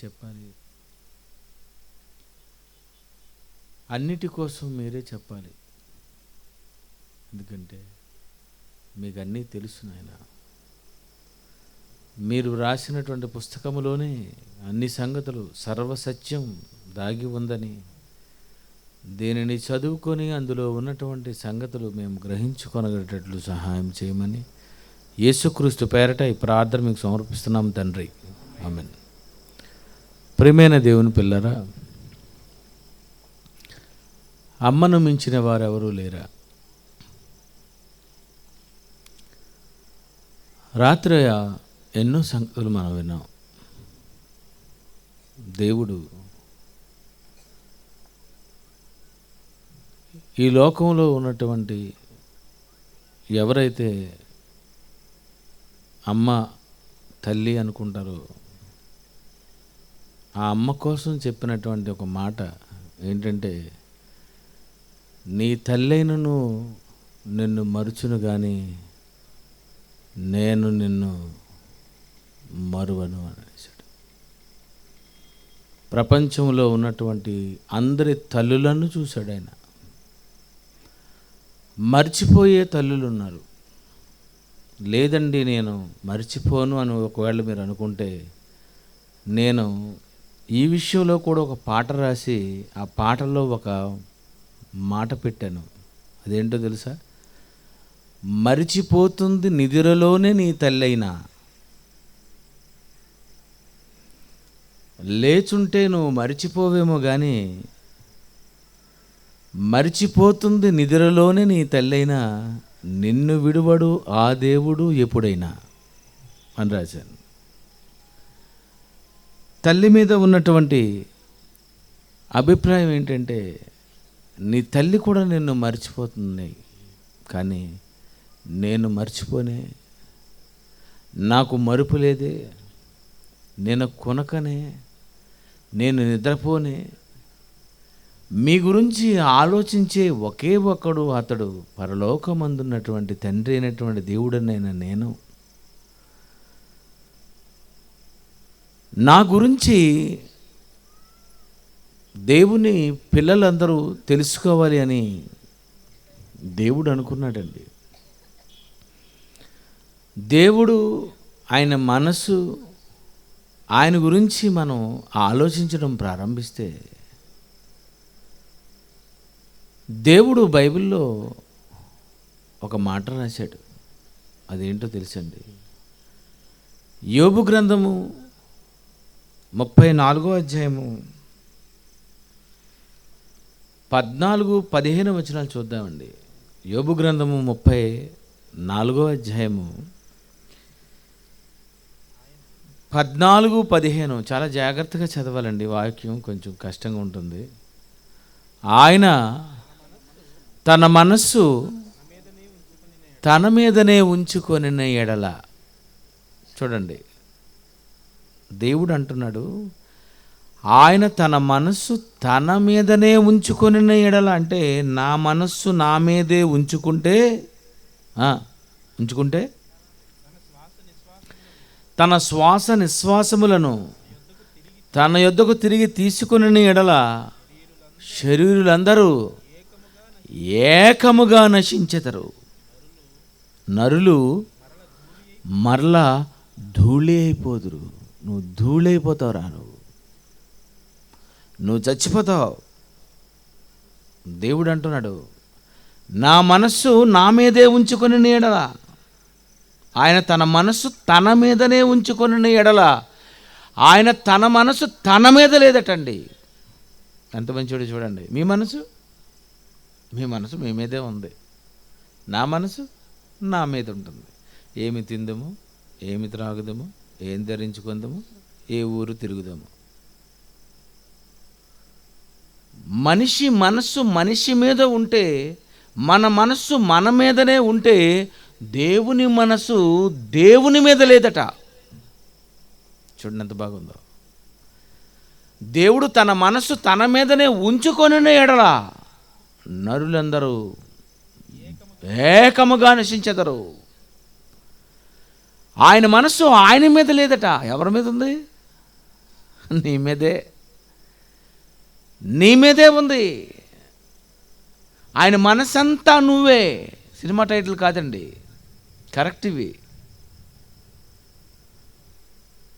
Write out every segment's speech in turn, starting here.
చెప్పాలి, అన్నిటి కోసం మీరే చెప్పాలి. ఎందుకంటే మీకు అన్నీ తెలుసు నాయన. మీరు రాసినటువంటి పుస్తకములోనే అన్ని సంగతులు సర్వసత్యం దాగి ఉందని, దీనిని చదువుకొని అందులో ఉన్నటువంటి సంగతులు మేము గ్రహించుకొనగలిగేటట్లు సహాయం చేయమని యేసుక్రీస్తు పేరట ఈ ప్రార్థన మీకు సమర్పిస్తున్నాం తండ్రి, ఆమేన్. ప్రియమైన దేవుని పిల్లరా, అమ్మను మించిన వారెవరూ లేరా? రాత్రి ఎన్నో సంగతులు మనం విన్నాం. దేవుడు ఈ లోకంలో ఉన్నటువంటి ఎవరైతే అమ్మ తల్లి అనుకుంటారో ఆ అమ్మ కోసం చెప్పినటువంటి ఒక మాట ఏంటంటే, నీ తల్లైనను నిన్ను మరుచును కానీ నేను నిన్ను మరువను అనేసాడు. ప్రపంచంలో ఉన్నటువంటి అందరి తల్లులను చూశాడు ఆయన. మర్చిపోయే తల్లులు ఉన్నారు. లేదండి నేను మర్చిపోను అని ఒకవేళ మీరు అనుకుంటే, నేను ఈ విషయంలో కూడా ఒక పాట రాసి ఆ పాటలో ఒక మాట పెట్టాను. అదేంటో తెలుసా? మరిచిపోతుంది నిద్రలోనే నీ తల్లైనా, లేచుంటే నువ్వు మరిచిపోవేమో కానీ మరిచిపోతుంది నిద్రలోనే నీ తల్లైనా, నిన్ను విడువడు ఆ దేవుడు ఎప్పుడైనా అని రాశాను. తల్లి మీద ఉన్నటువంటి అభిప్రాయం ఏంటంటే, నీ తల్లి కూడా నిన్ను మర్చిపోతుంది కానీ నేను మర్చిపోనే, నాకు మరుపు లేదే, నేను కొనకనే, నేను నిద్రపోనే. మీ గురించి ఆలోచించే ఒకే ఒక్కడు అతడు పరలోకమందున్నటువంటి తండ్రి అయినటువంటి దేవుడనైనా నేను. నా గురించి దేవుని పిల్లలందరూ తెలుసుకోవాలి అని దేవుడు అనుకున్నాడండి. దేవుడు ఆయన మనసు, ఆయన గురించి మనం ఆలోచించడం ప్రారంభిస్తే, దేవుడు బైబిల్లో ఒక మాట రాశాడు. అదేంటో తెలుసండి? యోబు గ్రంథము 34వ అధ్యాయము 14-15 వచనాలు చూద్దామండి. యోబు గ్రంథము 34వ అధ్యాయము 14-15 చాలా జాగ్రత్తగా చదవాలండి. వాక్యం కొంచెం కష్టంగా ఉంటుంది. ఆయన తన మనస్సు తన మీదనే ఉంచుకొనిన ఎడల, చూడండి దేవుడు అంటున్నాడు, ఆయన తన మనస్సు తన మీదనే ఉంచుకొనిన ఎడల అంటే, నా మనస్సు నా మీదే ఉంచుకుంటే తన శ్వాస నిశ్వాసములను తన యొద్దకు తిరిగి తీసుకుని ఎడల శరీరులందరూ ఏకముగా నశించెదరు, నరులు మరలా ధూళి అయిపోదురు. నువ్వు ధూళి అయిపోతావురా, నువ్వు చచ్చిపోతావు. దేవుడు అంటున్నాడు, నా మనస్సు నా మీదే ఉంచుకొని ఎడల, ఆయన తన మనస్సు తన మీదనే ఉంచుకొని ఎడల, ఆయన తన మనసు తన మీద లేదటండి. ఎంత మంచివాడు చూడండి. మీ మనసు మీ మీదే ఉంది, నా మనసు నా మీద ఉంటుంది. ఏమి తిందము, ఏమి త్రాగుదము, ఏం ధరించుకుందాము, ఏ ఊరు తిరుగుదాము. మనిషి మనస్సు మనిషి మీద ఉంటే, మన మనస్సు మన మీదనే ఉంటే, దేవుని మనసు దేవుని మీద లేదట. చూడండి ఎంత బాగుందో. దేవుడు తన మనస్సు తన మీదనే ఉంచుకొని ఎడల నరులందరూ ఏకముగా నశించెదరు. ఆయన మనస్సు ఆయన మీద లేదట. ఎవరి మీద ఉంది? నీ మీదే, నీ మీదే ఉంది. ఆయన మనసంతా నువ్వే. సినిమా టైటిల్ కాదండి, కరెక్ట్ ఇవి.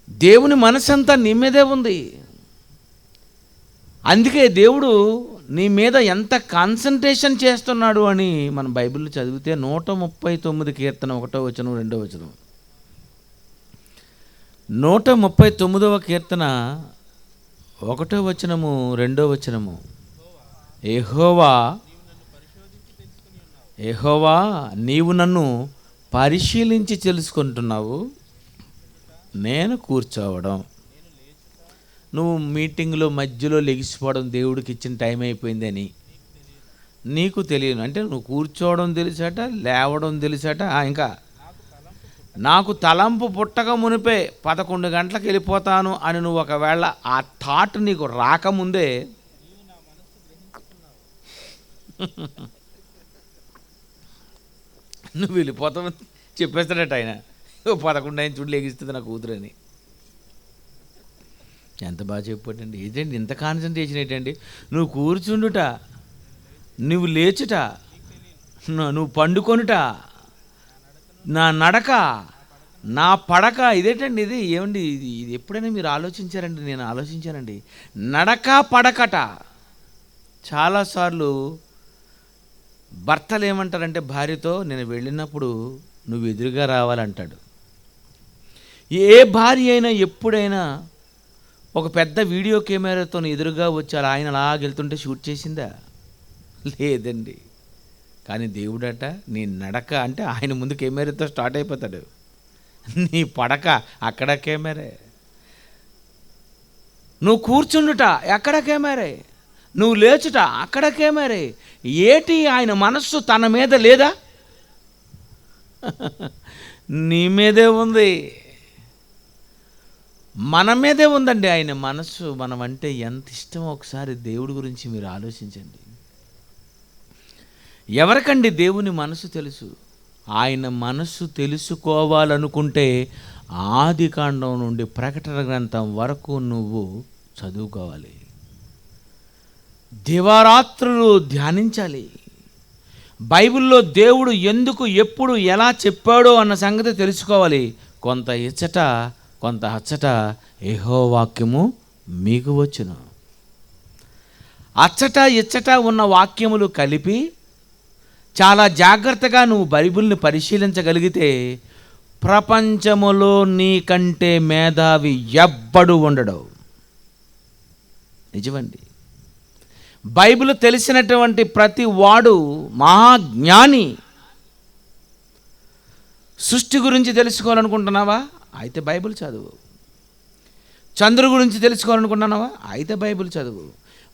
దేవుని మనసంతా నీ మీదే ఉంది. అందుకే దేవుడు నీ మీద ఎంత కాన్సన్ట్రేషన్ చేస్తున్నాడు అని మనం బైబిల్లో చదివితే 139 కీర్తన 1వ వచనం 2వ వచనం. 139వ కీర్తన 1వ వచనము 2వ వచనము. యెహోవా యెహోవా నీవు నన్ను పరిశీలించి తెలుసుకుంటున్నావు. నేను కూర్చోవడం, నువ్వు మీటింగ్లో మధ్యలో లెగిసిపోవడం దేవుడికి ఇచ్చిన టైం అయిపోయిందని నీకు తెలియను. అంటే నువ్వు కూర్చోవడం తెలుసట, లేవడం తెలుసట. ఇంకా నాకు తలంపు పుట్టక మునిపే 11 గంటలకు వెళ్ళిపోతాను అని నువ్వు ఒకవేళ ఆ థాట్ నీకు రాకముందే నువ్వు వెళ్ళిపోతావు చెప్పేస్తాడట ఆయన. 11 అయిన చూడు లెగిస్తుంది నా కూతురని. ఎంత బాగా చెప్పాడండి. ఏంటండి ఇంత కాన్సన్ట్రేషన్ ఏంటండి? నువ్వు కూర్చుండుట, నువ్వు లేచుట, నువ్వు పండుకొనుట, నా నడక, నా పడక, ఇదేంటండి ఇది? ఏమండి ఇది ఎప్పుడైనా మీరు ఆలోచించారండి? నేను ఆలోచించానండి. నడక పడకట. చాలాసార్లు భర్తలు ఏమంటారంటే భార్యతో, నేను వెళ్ళినప్పుడు నువ్వు ఎదురుగా రావాలంటాడు. ఏ భార్య అయినా ఎప్పుడైనా ఒక పెద్ద వీడియో కెమెరాతో ఎదురుగా వచ్చి అలా ఆయన అలాగెళ్తుంటే షూట్ చేసిందా? లేదండి. కానీ దేవుడట నీ నడక అంటే ఆయన ముందు కెమెరాతో స్టార్ట్ అయిపోతాడు, నీ పడక అక్కడ కెమెరే, నువ్వు కూర్చుండుట ఎక్కడ కెమెరే, నువ్వు లేచుట అక్కడ కెమెరే. ఏటి ఆయన మనస్సు తన మీద లేదా? నీ మీదే ఉంది, మన మీదే ఉందండి ఆయన మనస్సు. మనం అంటే ఎంత ఇష్టమో ఒకసారి దేవుడి గురించి మీరు ఆలోచించండి. ఎవరికండి దేవుని మనసు తెలుసు? ఆయన మనస్సు తెలుసుకోవాలనుకుంటే ఆదికాండం నుండి ప్రకటన గ్రంథం వరకు నువ్వు చదువుకోవాలి, దివారాత్రులు ధ్యానించాలి. బైబిల్లో దేవుడు ఎందుకు, ఎప్పుడు, ఎలా చెప్పాడో అన్న సంగతి తెలుసుకోవాలి. కొంత ఇచ్చట కొంత అచ్చట యెహోవా వాక్యము మీకు వచ్చును. అచ్చట ఇచ్చట ఉన్న వాక్యములు కలిపి చాలా జాగ్రత్తగా నువ్వు బైబిల్ని పరిశీలించగలిగితే ప్రపంచములో నీకంటే మేధావి ఎవ్వడు ఉండడు. నిజమండి. బైబిల్ తెలిసినటువంటి ప్రతి వాడు మహాజ్ఞాని. సృష్టి గురించి తెలుసుకోవాలనుకుంటున్నావా? అయితే బైబిల్ చదువు. చంద్రుడి గురించి తెలుసుకోవాలనుకుంటున్నావా? అయితే బైబిల్ చదువు.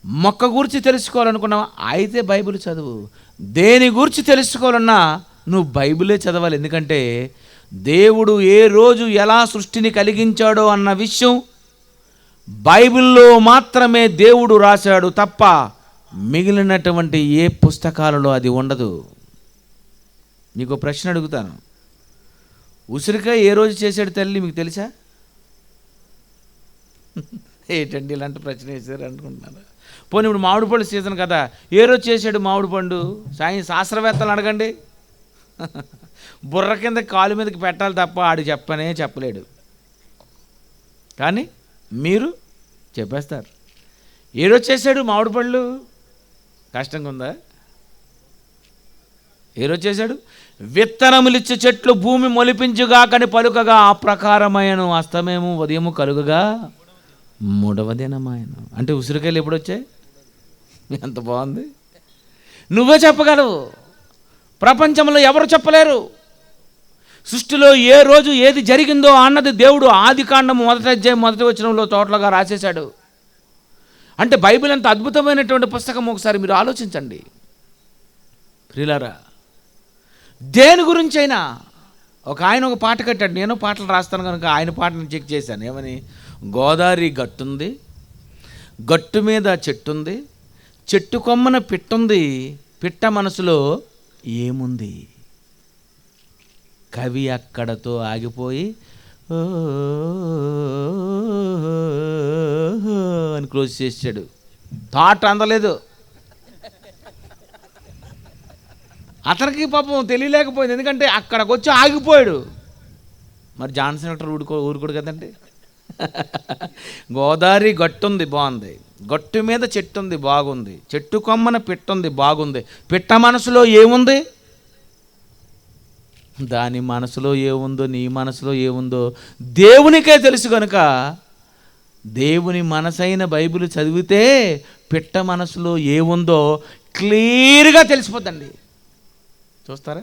మొక్క గురించి తెలుసుకోవాలనుకున్నావా? అయితే బైబిల్ చదువు. దేని గురించి తెలుసుకోవాలన్నా నువ్వు బైబిలే చదవాలి. ఎందుకంటే దేవుడు ఏ రోజు ఎలా సృష్టిని కలిగించాడో అన్న విషయం బైబిల్లో మాత్రమే దేవుడు రాశాడు తప్ప మిగిలినటువంటి ఏ పుస్తకాలలో అది ఉండదు. నీకు ప్రశ్న అడుగుతాను, ఉసిరికాయ ఏ రోజు చేశాడు తల్లి మీకు తెలుసా? ఏంటండి ఇలాంటి ప్రశ్న వేసారు అనుకుంటున్నారు. పోనీ ఇప్పుడు మామిడి పళ్ళు సీజన్ కదా, ఏ రోజు చేశాడు మామిడి పండు? శాస్త్రవేత్తలు అడగండి. బుర్ర కింద కాలు మీదకి పెట్టాలి తప్ప ఆడు చెప్పలేడు. కానీ మీరు చెప్పేస్తారు. ఏ రోజు చేశాడు మామిడి పళ్ళు? కష్టంగా ఉందా? ఏ రోజు చేశాడు? విత్తనములిచ్చు చెట్లు భూమి మొలిపించుగా కని పలుకగా ఆ ప్రకారమైన అస్తమేము ఉదయము కలుగగా 3వ దినమాయను. అంటే ఉసిరికాయలు ఎప్పుడు వచ్చాయి? ఎంత బాగుంది. నువ్వే చెప్పగలవు, ప్రపంచంలో ఎవరు చెప్పలేరు. సృష్టిలో ఏ రోజు ఏది జరిగిందో అన్నది దేవుడు ఆదికాండము 1వ అధ్యాయం 1వ వచనంలో తోటలుగా రాసేశాడు. అంటే బైబిల్ అంత అద్భుతమైనటువంటి పుస్తకం. ఒకసారి మీరు ఆలోచించండి ప్రియులారా. దేని గురించి అయినా ఆయన ఒక పాట కట్టాడు. నేను పాటలు రాస్తాను కనుక ఆయన పాటను చెక్ చేశాను. ఏమని? గోదావరి గట్టుంది, గట్టు మీద చెట్టుంది, చెట్టు కొమ్మన పిట్టుంది, పిట్ట మనసులో ఏముంది? కవి అక్కడతో ఆగిపోయి ఓ అని క్లోజ్ చేసాడు. థాట్ అందలేదు. అతనికి పాపం తెలియలేకపోయింది, ఎందుకంటే అక్కడికి వచ్చి ఆగిపోయాడు. మరి జాన్సన్ హెక్టర్ ఊరుకోడు కదండి. గోదావరి గట్టు ఉంది, బాగుంది. గట్టు మీద చెట్టు ఉంది, బాగుంది. చెట్టు కొమ్మన పిట్ట ఉంది, బాగుంది. పిట్ట మనసులో ఏముంది? దాని మనసులో ఏముందో, నీ మనసులో ఏముందో దేవునికే తెలుసు. కనుక దేవుని మనసైన బైబిల్ చదివితే పిట్ట మనసులో ఏముందో క్లియర్గా తెలిసిపోద్దండి. చూస్తారా?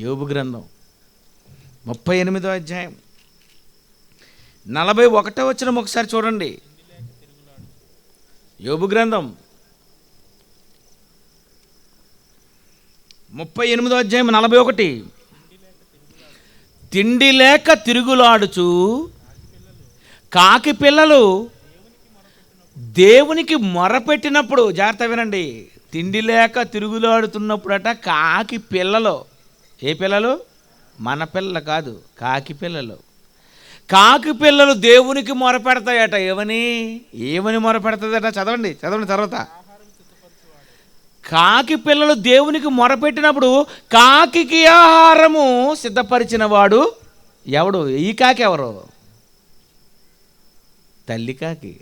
యోబు గ్రంథం 38వ అధ్యాయం 41వ వచనం ఒకసారి చూడండి. యోబు గ్రంథం 38వ అధ్యాయం 41. తిండి లేక తిరుగులాడుచు కాకి పిల్లలు దేవునికి మొరపెట్టినప్పుడు, జాగ్రత్త వినండి, తిండి లేక తిరుగులాడుతున్నప్పుడట కాకి పిల్లలు, ఏ పిల్లలు? మన పిల్లలు కాదు, కాకి పిల్లలు. కాకి పిల్లలు దేవునికి మొరపెడతాయట. ఏమని మొరపెడతాదట? చదవండి తర్వాత. కాకి పిల్లలు దేవునికి మొరపెట్టినప్పుడు కాకి ఆహారము సిద్ధపరిచిన వాడు ఎవడు? ఈ కాకి ఎవరు? తల్లి కాకి.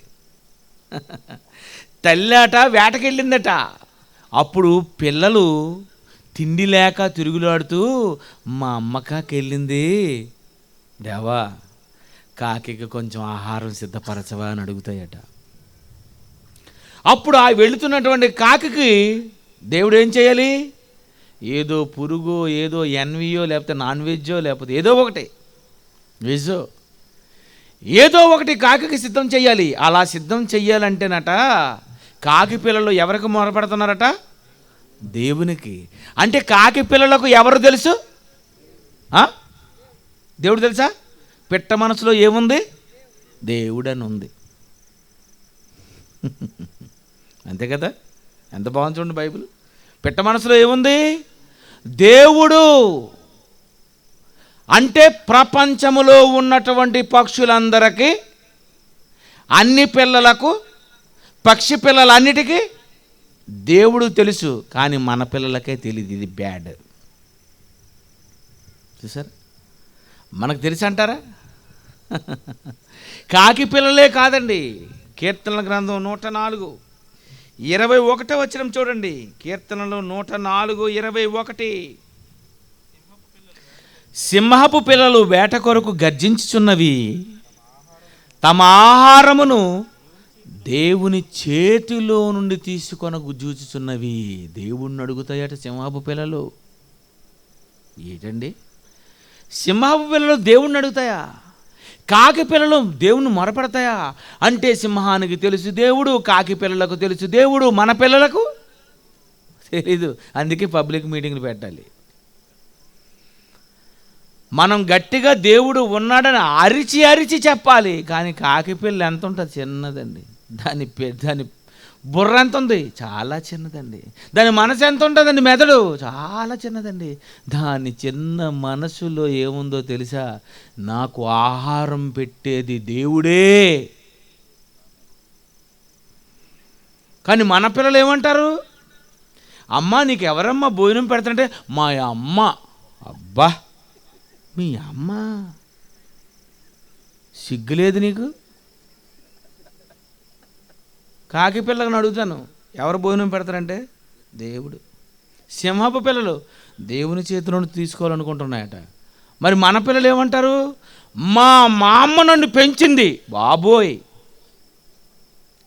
తల్లి అట వేటకెళ్ళిందట. అప్పుడు పిల్లలు తిండి లేక తిరుగులాడుతూ, మా అమ్మ కాకి వెళ్ళింది దేవా, కాకి కొంచెం ఆహారం సిద్ధపరచవా అని అడుగుతాయట. అప్పుడు ఆ వెళుతున్నటువంటి కాకి దేవుడు ఏం చేయాలి? ఏదో పురుగో, ఏదో ఎన్వియో, లేకపోతే నాన్ వెజ్జో, లేకపోతే ఏదో ఒకటి వెజ్జో, ఏదో ఒకటి కాకి సిద్ధం చేయాలి. అలా సిద్ధం చెయ్యాలంటేనట కాకి పిల్లలు ఎవరికి మొరపెడుతున్నారట? దేవునికి. అంటే కాకి పిల్లలకు ఎవరు తెలుసు? దేవుడు తెలుసా? పిట్ట మనసులో ఏముంది? దేవుడని ఉంది. అంతే కదా? ఎంత బాగుంది చూడండి బైబిల్. పిట్ట మనసులో ఏముంది? దేవుడు. అంటే ప్రపంచములో ఉన్నటువంటి పక్షులందరికీ, అన్ని పిల్లలకు, పక్షి పిల్లలన్నిటికీ దేవుడు తెలుసు, కానీ మన పిల్లలకే తెలియదు. ఇది బ్యాడ్. చూసారు? మనకు తెలుసు అంటారా? కాకి పిల్లలే కాదండి. కీర్తనల గ్రంథం 104 21వ వచనం చూడండి. కీర్తనలు 104 21. సింహపు పిల్లలు వేట కొరకు గర్జించుచున్నవి, తమ ఆహారమును దేవుని చేతిలో నుండి తీసుకొని గుజ్జూచుచున్నవి. దేవుణ్ణి అడుగుతాయట సింహపు పిల్లలు. ఏంటండి? సింహపు పిల్లలు దేవుణ్ణి అడుగుతాయా? కాకి పిల్లలు దేవుణ్ణి మొరపెడతాయా? అంటే సింహానికి తెలుసు దేవుడు, కాకి పిల్లలకు తెలుసు దేవుడు, మన పిల్లలకు తెలీదు. అందుకే పబ్లిక్ మీటింగ్లు పెట్టాలి. మనం గట్టిగా దేవుడు ఉన్నాడని అరిచి అరిచి చెప్పాలి. కానీ కాకి పిల్ల ఎంత ఉంటుంది? చిన్నదండి. దాని బుర్ర ఎంత ఉంది? చాలా చిన్నదండి. దాని మనసు ఎంత ఉంటుందండి? మెదడు చాలా చిన్నదండి. దాని చిన్న మనసులో ఏముందో తెలుసా? నాకు ఆహారం పెట్టేది దేవుడే. కానీ మన పిల్లలు ఏమంటారు? అమ్మ నీకు ఎవరమ్మా భోజనం పెడతారంటే, మా అమ్మ. అబ్బా, మీ అమ్మ సిగ్గులేదు నీకు? కాకి పిల్లని అడుగుతాను, ఎవరు భోజనం పెడతారంటే దేవుడు. సింహపు పిల్లలు దేవుని చేతిలో తీసుకోవాలనుకుంటున్నాయట. మరి మన పిల్లలు ఏమంటారు? మా అమ్మ నన్ను పెంచింది. బాబోయ్,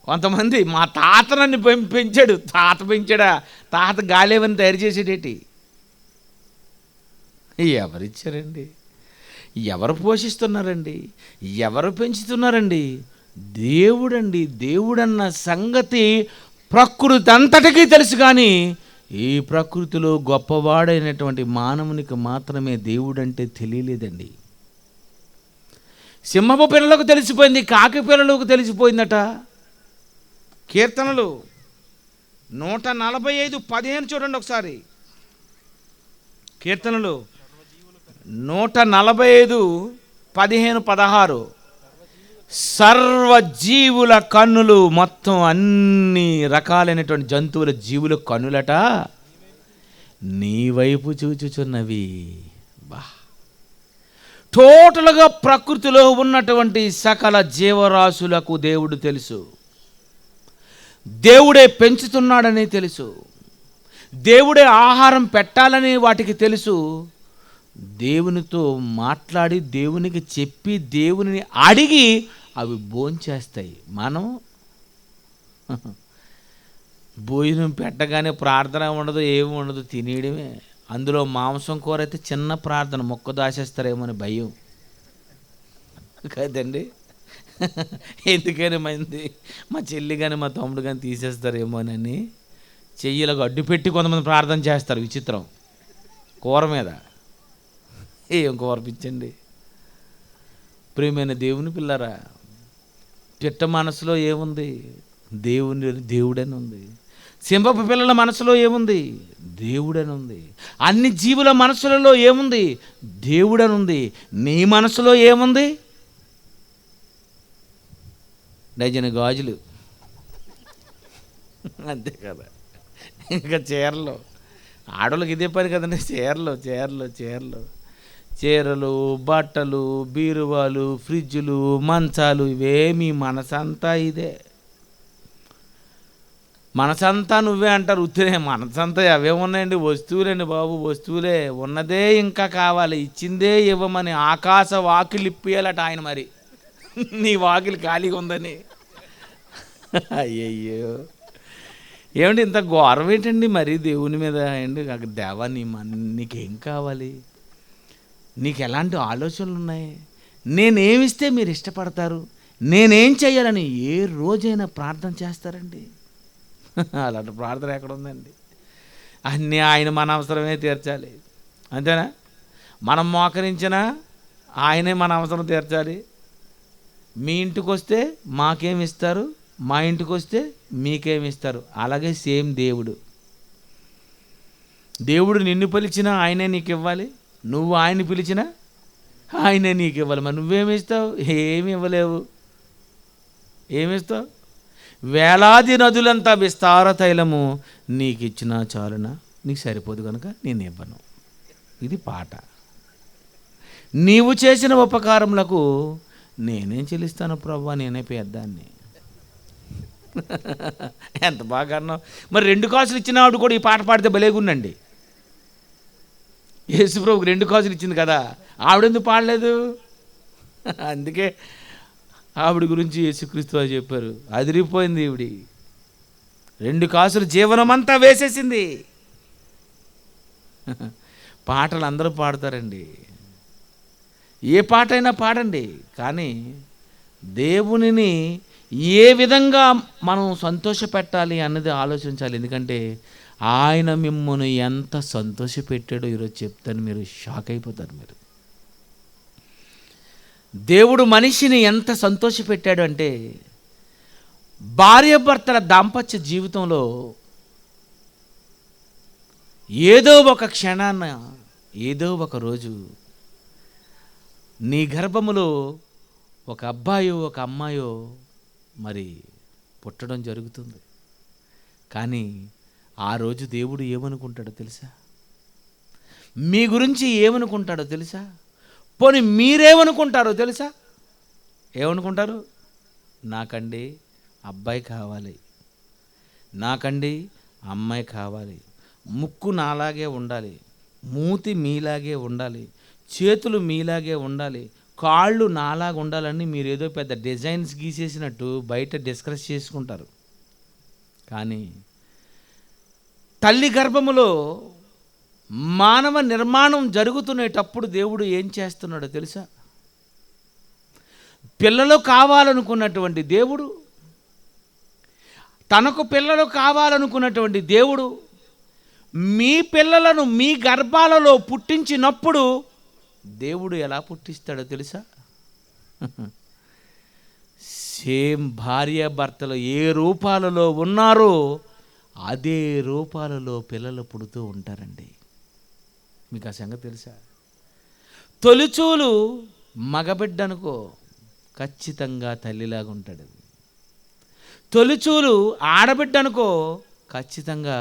కొంతమంది మా తాత నన్ను పెంచాడు. తాత పెంచాడా? తాత గాలేవని తయారు చేసేటేటి. ఎవరిచ్చారండి? ఎవరు పోషిస్తున్నారండి? ఎవరు పెంచుతున్నారండి? దేవుడండి. దేవుడన్న సంగతి ప్రకృతి అంతటికీ తెలుసు, కానీ ఈ ప్రకృతిలో గొప్పవాడైనటువంటి మానవునికి మాత్రమే దేవుడంటే తెలియలేదండి. సింహపు పిల్లలకు తెలిసిపోయింది, కాకి పిల్లలకు తెలిసిపోయిందట. కీర్తనలు 145:15 చూడండి ఒకసారి. కీర్తనలు 145 15:16 సర్వజీవుల కన్నులు, మొత్తం అన్ని రకాలైనటువంటి జంతువుల జీవుల కన్నులట నీ వైపు చూచుచున్నవి. బా, టోటల్గా ప్రకృతిలో ఉన్నటువంటి సకల జీవరాశులకు దేవుడు తెలుసు. దేవుడే పెంచుతున్నాడని తెలుసు. దేవుడే ఆహారం పెట్టాలని వాటికి తెలుసు. దేవునితో మాట్లాడి, దేవునికి చెప్పి, దేవుని అడిగి అవి భోంచేస్తాయి. మనం భోజనం పెట్టగానే ప్రార్థన ఉండదు, ఏమి ఉండదు, తినేయడమే. అందులో మాంసం కూర అయితే చిన్న ప్రార్థన, మొక్క దాచేస్తారేమో అని భయం కదండి. ఎందుకని మంది మా చెల్లి కానీ మా తమ్ముడు కానీ తీసేస్తారేమోనని చెయ్యిలకు అడ్డు పెట్టి కొంతమంది ప్రార్థన చేస్తారు. విచిత్రం. కూర మీద ఏం కోరపించండి. ప్రియమైన దేవుని పిల్లరా, పిట్ట మనసులో ఏముంది? దేవుడని ఉంది. సింహపు పిల్లల మనసులో ఏముంది? దేవుడని ఉంది. అన్ని జీవుల మనసులలో ఏముంది? దేవుడని ఉంది. నీ మనసులో ఏముంది? డజన్ గాజులు, అంతే కదా. ఇంకా చీరలు, ఆడవాళ్ళకి ఇదే పని కదండి. చీరలు, బట్టలు, బీరువాలు, ఫ్రిడ్జులు, మంచాలు, ఇవేమి మనసంతా ఇదే. మనసంతా నువ్వే అంటారు. ఉత్తినే మనసంతా అవే ఉన్నాయండి. వస్తువులండి బాబు, వస్తువులే. ఉన్నదే ఇంకా కావాలి, ఇచ్చిందే ఇవ్వమని ఆకాశ వాకిలు ఇప్పియాలట ఆయన. మరి నీ వాకిలు ఖాళీగా ఉందని. అయ్యయ్యో, ఏమండి ఇంత ఘోరం ఏంటండి మరి దేవుని మీద అండి? దేవా, నీకేం కావాలి? నీకు ఎలాంటి ఆలోచనలు ఉన్నాయి? నేనేమిస్తే మీరు ఇష్టపడతారు? నేనేం చేయాలని ఏ రోజైనా ప్రార్థన చేస్తారండి? అలాంటి ప్రార్థన ఎక్కడ ఉందండి? అన్నీ ఆయన మన అవసరమే తీర్చాలి, అంతేనా? మనం మోకరించినా ఆయనే మన అవసరం తీర్చాలి. మీ ఇంటికి వస్తే మాకేమి ఇస్తారు, మా ఇంటికి వస్తే మీకేమి ఇస్తారు. అలాగే సేమ్ దేవుడు నిన్ను పిలిచినా ఆయనే నీకు ఇవ్వాలి, నువ్వు ఆయన్ని పిలిచినా ఆయనే నీకు ఇవ్వాలి. మరి నువ్వేమి ఇస్తావు? ఏమి ఇవ్వలేవు. ఏమిస్తావు? వేలాది నదులంతా విస్తార తైలము నీకు ఇచ్చినా చాలునా? నీకు సరిపోదు కనుక నేను ఇవ్వను. ఇది పాట. నీవు చేసిన ఉపకారములకు నేనేం చెల్లిస్తాను ప్రభువా, నేనే పెద్దాన్ని. ఎంత బాగా అన్నావు. మరి 2 కాసులు ఇచ్చినవాడు కూడా ఈ పాట పాడితే భలేగుండండి. యేసుప్రభుకి 2 కాసులు ఇచ్చింది కదా, ఆవిడెందుకు పాడలేదు? అందుకే ఆవిడ గురించి యేసుక్రీస్తు వారు చెప్పారు, అదిరిపోయింది ఈవిడి. 2 కాసులు జీవనమంతా వేసేసింది. పాటలు అందరూ పాడతారండి, ఏ పాట అయినా పాడండి. కానీ దేవునిని ఏ విధంగా మనం సంతోషపెట్టాలి అన్నది ఆలోచించాలి. ఎందుకంటే ఆయన మిమ్మల్ని ఎంత సంతోషపెట్టాడో ఈరోజు చెప్తాను, మీరు షాక్ అయిపోతారు. మీరు దేవుడు మనిషిని ఎంత సంతోషపెట్టాడు అంటే, భార్యాభర్తల దాంపత్య జీవితంలో ఏదో ఒక క్షణాన, ఏదో ఒక రోజు నీ గర్భములో ఒక అబ్బాయో ఒక అమ్మాయో మరి పుట్టడం జరుగుతుంది. కానీ ఆ రోజు దేవుడు ఏమనుకుంటాడో తెలుసా? మీ గురించి ఏమనుకుంటాడో తెలుసా? పోనీ మీరేమనుకుంటారో తెలుసా? ఏమనుకుంటారు? నాకండి అబ్బాయి కావాలి, నాకండి అమ్మాయి కావాలి, ముక్కు నాలాగే ఉండాలి, మూతి మీలాగే ఉండాలి, చేతులు మీలాగే ఉండాలి, కాళ్ళు నాలాగా ఉండాలని మీరు ఏదో పెద్ద డిజైన్స్ గీసేసినట్టు బయట డిస్కస్ చేసుకుంటారు. కానీ తల్లి గర్భములో మానవ నిర్మాణం జరుగుతునేటప్పుడు దేవుడు ఏం చేస్తున్నాడో తెలుసా? పిల్లలు కావాలనుకున్నటువంటి దేవుడు, తనకు పిల్లలు కావాలనుకున్నటువంటి దేవుడు మీ పిల్లలను మీ గర్భాలలో పుట్టించినప్పుడు దేవుడు ఎలా పుట్టిస్తాడో తెలుసా? సేమ్ భార్య భర్తలు ఏ రూపాలలో ఉన్నారో అదే రూపాలలో పిల్లలు పుడుతూ ఉంటారండి. మీకు ఆ సంగతి తెలుసా? తొలిచూలు మగబిడ్డ అనుకో, ఖచ్చితంగా తల్లిలాగా ఉంటాడు. తొలిచూలు ఆడబిడ్డ అనుకో, ఖచ్చితంగా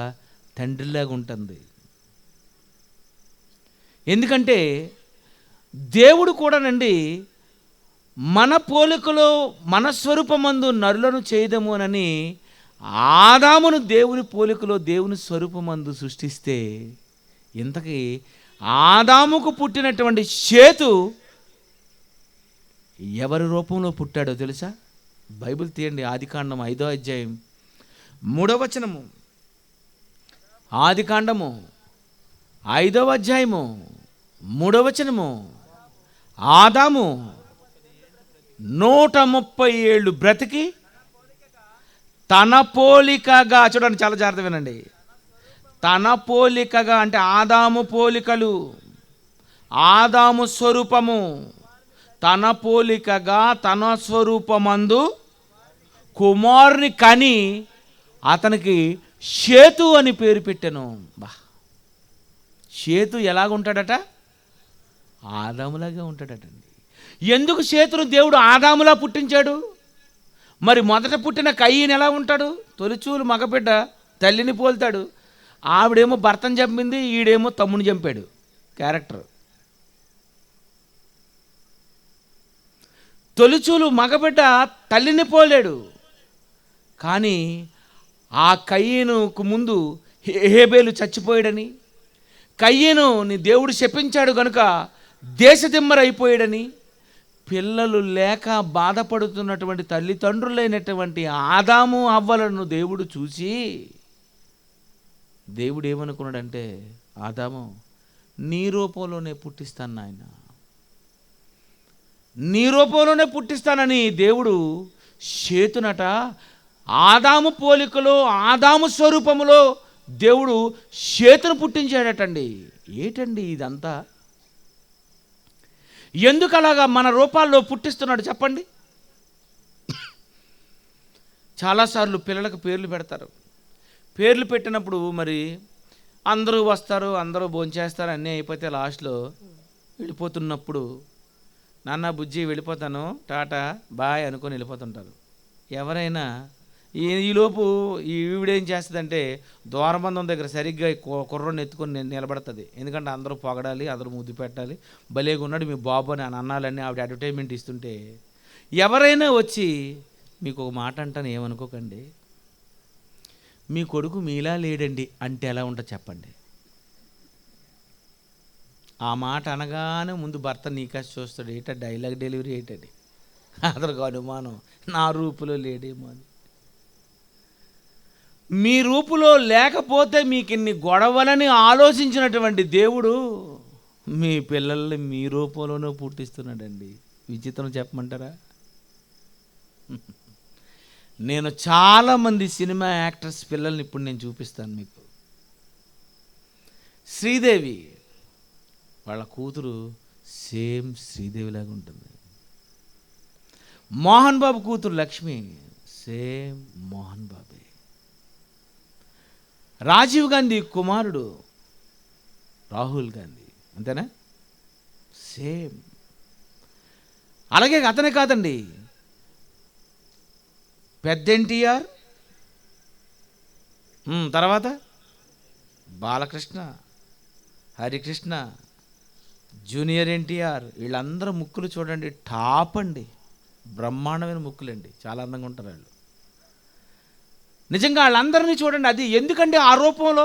తండ్రిలాగా ఉంటుంది. ఎందుకంటే దేవుడు కూడానండి మన పోలికలో మన స్వరూపమందు నరులను చేయదము అని ఆదామును దేవుని పోలికలో దేవుని స్వరూపమందు సృష్టిస్తే, ఇంతకీ ఆదాముకు పుట్టినటువంటి షేతు ఎవరి రూపంలో పుట్టాడో తెలుసా? బైబిల్ తీయండి, ఆదికాండం 5వ అధ్యాయం 3వ వచనము. ఆదికాండము 5వ అధ్యాయము 3వ వచనము. ఆదాము 130 ఏళ్ళు బ్రతికి తన పోలికగా, చూడండి చాలా జాగ్రత్త వినండి, తన పోలికగా అంటే ఆదాము పోలికలు, ఆదాము స్వరూపము, తన పోలికగా తన స్వరూపమందు కుమారుని కని అతనికి షేతు అని పేరు పెట్టాను. బా, షేతు ఎలాగుంటాడట? ఆదాములాగా ఉంటాడటండి. ఎందుకు షేతును దేవుడు ఆదాములా పుట్టించాడు? మరి మొదట పుట్టిన కయ్యను ఎలా ఉంటాడు? తొలిచూలు మగబిడ్డ, తల్లిని పోల్తాడు. ఆవిడేమో భర్తను చంపింది, ఈడేమో తమ్ముని చంపాడు. క్యారెక్టర్. తొలిచూలు మగబిడ్డ తల్లిని పోలేడు. కానీ ఆ కయ్యనుకు ముందు హేబేలు చచ్చిపోయాడని, కయ్యనుని దేవుడు శపించాడు కనుక దేశదిమ్మరైపోయాడని, పిల్లలు లేక బాధపడుతున్నటువంటి తల్లిదండ్రులైనటువంటి ఆదాము అవ్వలను దేవుడు చూసి, దేవుడు ఏమనుకున్నాడంటే, ఆదాము నీ రూపంలోనే పుట్టిస్తాను నాయన, నీ రూపంలోనే పుట్టిస్తానని దేవుడు షేతునట ఆదాము పోలికలో ఆదాము స్వరూపములో దేవుడు షేతును పుట్టించాడటండి. ఏటండి ఇదంతా? ఎందుకు అలాగా మన రూపాల్లో పుట్టిస్తున్నాడు చెప్పండి? చాలాసార్లు పిల్లలకు పేర్లు పెడతారు. పేర్లు పెట్టినప్పుడు మరి అందరూ వస్తారు, అందరూ భోంచేస్తారు, అన్నీ అయిపోతే లాస్ట్లో వెళ్ళిపోతున్నప్పుడు, నాన్న బుజ్జి వెళ్ళిపోతాను, టాటా బాయ్ అనుకొని వెళ్ళిపోతుంటారు. ఎవరైనా ఈలోపు ఈవిడేం చేస్తుందంటే ద్వారబంధం దగ్గర సరిగ్గా కుర్రని ఎత్తుకొని నిలబడుతుంది. ఎందుకంటే అందరూ పొగడాలి, అందరూ ముద్దు పెట్టాలి, భలేగా ఉన్నాడు మీ బాబు అని అన్నాలని ఆవిడ అడ్వర్టైజ్మెంట్ ఇస్తుంటే, ఎవరైనా వచ్చి మీకు ఒక మాట అంటాను, ఏమనుకోకండి, మీ కొడుకు మీలా లేడండి అంటే ఎలా ఉంటుంది చెప్పండి? ఆ మాట అనగానే ముందు భర్త నీకాసి చూస్తాడు, ఏటా డైలాగ్ డెలివరీ ఏంటండి, అతనికి అనుమానం నా రూపులో లేడేమో అని. మీ రూపులో లేకపోతే మీకు ఇన్ని గొడవలని ఆలోచించినటువంటి దేవుడు మీ పిల్లల్ని మీ రూపంలోనే పుట్టిస్తున్నాడండి. విచిత్రం చెప్పమంటారా? నేను చాలామంది సినిమా యాక్టర్స్ పిల్లల్ని ఇప్పుడు నేను చూపిస్తాను మీకు. శ్రీదేవి వాళ్ళ కూతురు సేమ్ శ్రీదేవిలాగా ఉంటుంది. మోహన్ బాబు కూతురు లక్ష్మి సేమ్ మోహన్ బాబే. రాజీవ్ గాంధీ కుమారుడు రాహుల్ గాంధీ, అంతేనా? సేమ్. అలాగే అతనే కాదండి, పెద్ద ఎన్టీఆర్, తర్వాత బాలకృష్ణ, హరికృష్ణ, జూనియర్ ఎన్టీఆర్, వీళ్ళందరూ ముక్కులు చూడండి టాప్ అండి, బ్రహ్మాండమైన ముక్కులండి, చాలా అందంగా ఉంటారు వాళ్ళు. నిజంగా వాళ్ళందరినీ చూడండి. అది ఎందుకంటే ఆ రూపంలో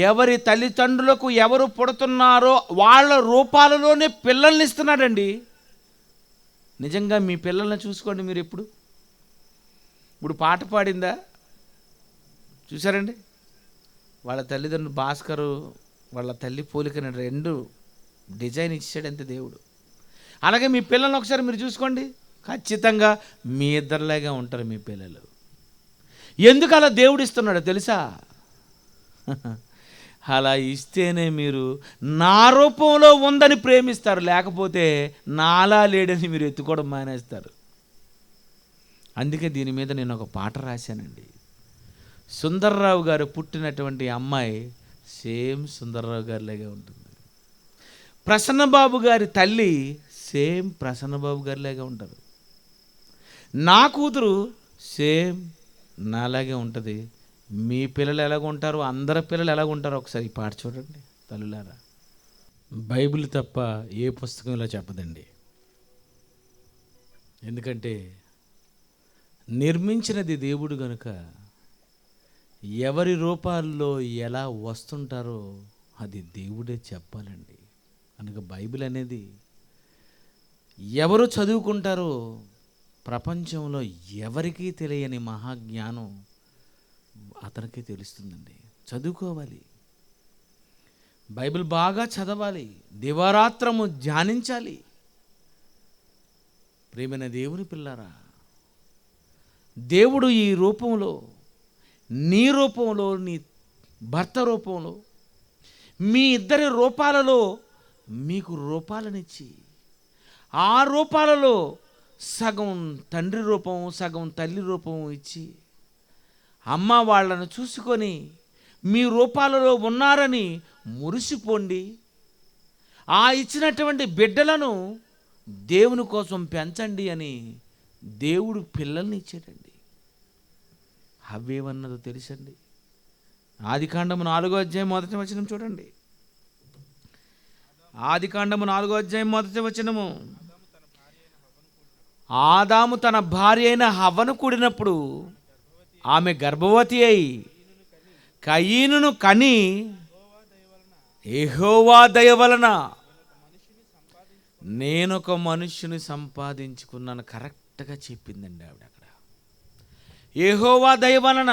ఎవరి తల్లిదండ్రులకు ఎవరు పుడుతున్నారో వాళ్ళ రూపాలలోనే పిల్లల్ని ఇస్తున్నాడండి. నిజంగా మీ పిల్లల్ని చూసుకోండి మీరు. ఇప్పుడు పాట పాడిందా చూసారండి? వాళ్ళ తల్లిదండ్రులు భాస్కరు వాళ్ళ తల్లి పోలికని 2 డిజైన్ ఇచ్చాడంతే దేవుడు. అలాగే మీ పిల్లల్ని ఒకసారి మీరు చూసుకోండి, ఖచ్చితంగా మీ ఇద్దరిలాగా ఉంటారు మీ పిల్లలు. ఎందుకు అలా దేవుడు ఇస్తున్నాడో తెలుసా? అలా ఇస్తేనే మీరు నా రూపంలో ఉందని ప్రేమిస్తారు, లేకపోతే నాలా లేడని మీరు ఎత్తుకోవడం మానేస్తారు. అందుకే దీని మీద నేను ఒక పాట రాశానండి. సుందర్రావు గారు పుట్టినటువంటి అమ్మాయి సేమ్ సుందర్రావు గారిలాగే ఉంటుంది. ప్రసన్నబాబు గారి తల్లి సేమ్ ప్రసన్నబాబు గారిలాగే ఉంటారు. నా కూతురు సేమ్ నాలాగే ఉంటుంది. మీ పిల్లలు ఎలాగ ఉంటారు, అందరి పిల్లలు ఎలాగ ఉంటారో ఒకసారి ఈ పాట చూడండి తల్లులారా. బైబిల్ తప్ప ఏ పుస్తకం ఇలా చెప్పదండి. ఎందుకంటే నిర్మించినది దేవుడు గనుక ఎవరి రూపాల్లో ఎలా వస్తుంటారో అది దేవుడే చెప్పాలండి. కనుక బైబిల్ అనేది ఎవరు చదువుకుంటారో ప్రపంచంలో ఎవరికీ తెలియని మహాజ్ఞానం అతనికి తెలుస్తుందండి. చదువుకోవాలి, బైబిల్ బాగా చదవాలి, దివారాత్రము ధ్యానించాలి. ప్రియమైన దేవుని పిల్లారా, దేవుడు ఈ రూపంలో, నీ రూపంలో, నీ భర్త రూపంలో, మీ ఇద్దరి రూపాలలో మీకు రూపాలనిచ్చి, ఆ రూపాలలో సగం తండ్రి రూపం, సగం తల్లి రూపం ఇచ్చి, అమ్మ వాళ్ళను చూసుకొని మీ రూపాలలో ఉన్నారని మురిసిపోండి. ఆ ఇచ్చినటువంటి బిడ్డలను దేవుని కోసం పెంచండి అని దేవుడు పిల్లల్ని ఇచ్చాడండి. అవేమన్నదో తెలుసండి. ఆదికాండము 4వ అధ్యాయం 1వ వచనం చూడండి. ఆదికాండము 4వ అధ్యాయం 1వ వచనము. ఆదాము తన భార్య అయిన హవ్వను కూడినప్పుడు ఆమె గర్భవతి అయి కయీనును కని యెహోవా దయ వలన నేనొక మనుష్యుని సంపాదించుకున్నాను. కరెక్ట్గా చెప్పిందండి ఆవిడ అక్కడ. యెహోవా దయ వలన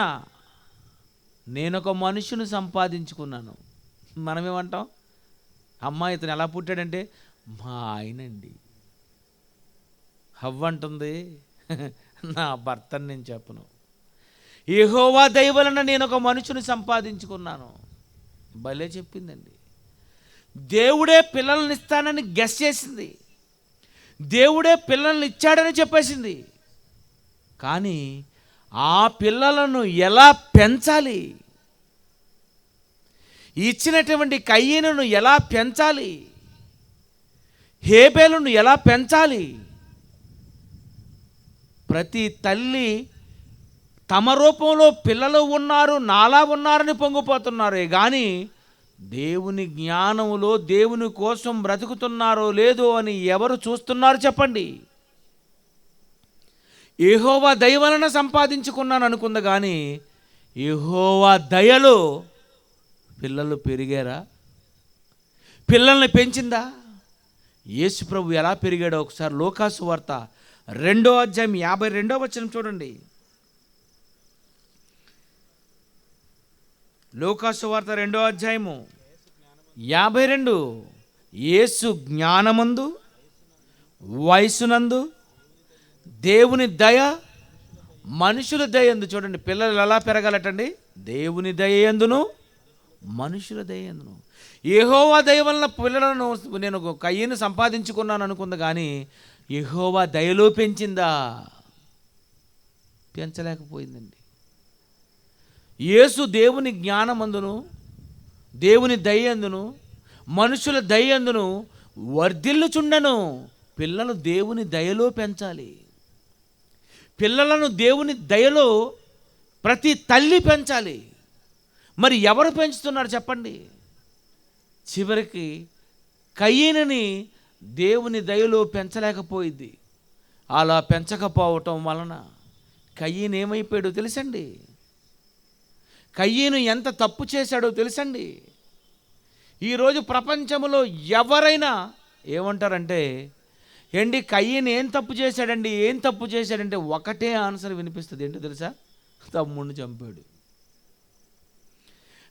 నేనొక మనుష్యుని సంపాదించుకున్నాను. మనమేమంటాం? అమ్మ ఇతను ఎలా పుట్టాడంటే మా ఆయనండి. హవ్వ అంటుంది నా భర్తని నేను చెప్పను. యెహోవా దయ వలన నేను ఒక మనుషుని సంపాదించుకున్నాను. భలే చెప్పిందండి. దేవుడే పిల్లల్ని ఇస్తానని గెస్ చేసింది, దేవుడే పిల్లల్ని ఇచ్చాడని చెప్పేసింది. కానీ ఆ పిల్లలను ఎలా పెంచాలి, ఇచ్చినటువంటి కయీనును ఎలా పెంచాలి, హేబేలును ఎలా పెంచాలి, ప్రతి తల్లి తమ రూపంలో పిల్లలు ఉన్నారు, నాలా ఉన్నారని పొంగిపోతున్నారే కానీ దేవుని జ్ఞానములో దేవుని కోసం బ్రతుకుతున్నారో లేదో అని ఎవరు చూస్తున్నారు చెప్పండి? యెహోవా దయ వలన సంపాదించుకున్నాను అనుకుంది కానీ యెహోవా దయలో పిల్లలు పెరిగారా? పిల్లల్ని పెంచిందా? యేసు ప్రభు ఎలా పెరిగాడో ఒకసారి లూకాసు వార్త 2వ అధ్యాయం 52వ వచనం చూడండి. లూకాసు వార్త 2వ అధ్యాయము 52. యేసు జ్ఞానమందు వయసునందు దేవుని దయ మనుషుల దయందు. చూడండి, పిల్లలు ఎలా పెరగాలటండి? దేవుని దయందును మనుషుల దయందును. యెహోవా దయ వలన పిల్లలను నేను కయ్యను సంపాదించుకున్నాను అనుకుంది కానీ యెహోవా దయలో పెంచిందా? పెంచలేకపోయిందండి. యేసు దేవుని జ్ఞానమందును దేవుని దయందును మనుషుల దయందును వర్ధిల్లుచుండెను. పిల్లలు దేవుని దయలో పెంచాలి. పిల్లలను దేవుని దయలో ప్రతి తల్లి పెంచాలి. మరి ఎవరు పెంచుతున్నారు చెప్పండి? చివరికి కయీనుని దేవుని దయలో పెంచలేకపోయింది. అలా పెంచకపోవటం వలన కయీను ఏమైపోయాడో తెలుసండి? కయీను ఎంత తప్పు చేశాడో తెలుసండి? ఈరోజు ప్రపంచంలో ఎవరైనా ఏమంటారంటే, ఏంటి కయీను ఏం తప్పు చేశాడండి, ఏం తప్పు చేశాడంటే ఒకటే ఆన్సర్ వినిపిస్తుంది. ఏంటో తెలుసా? తమ్ముడిని చంపాడు.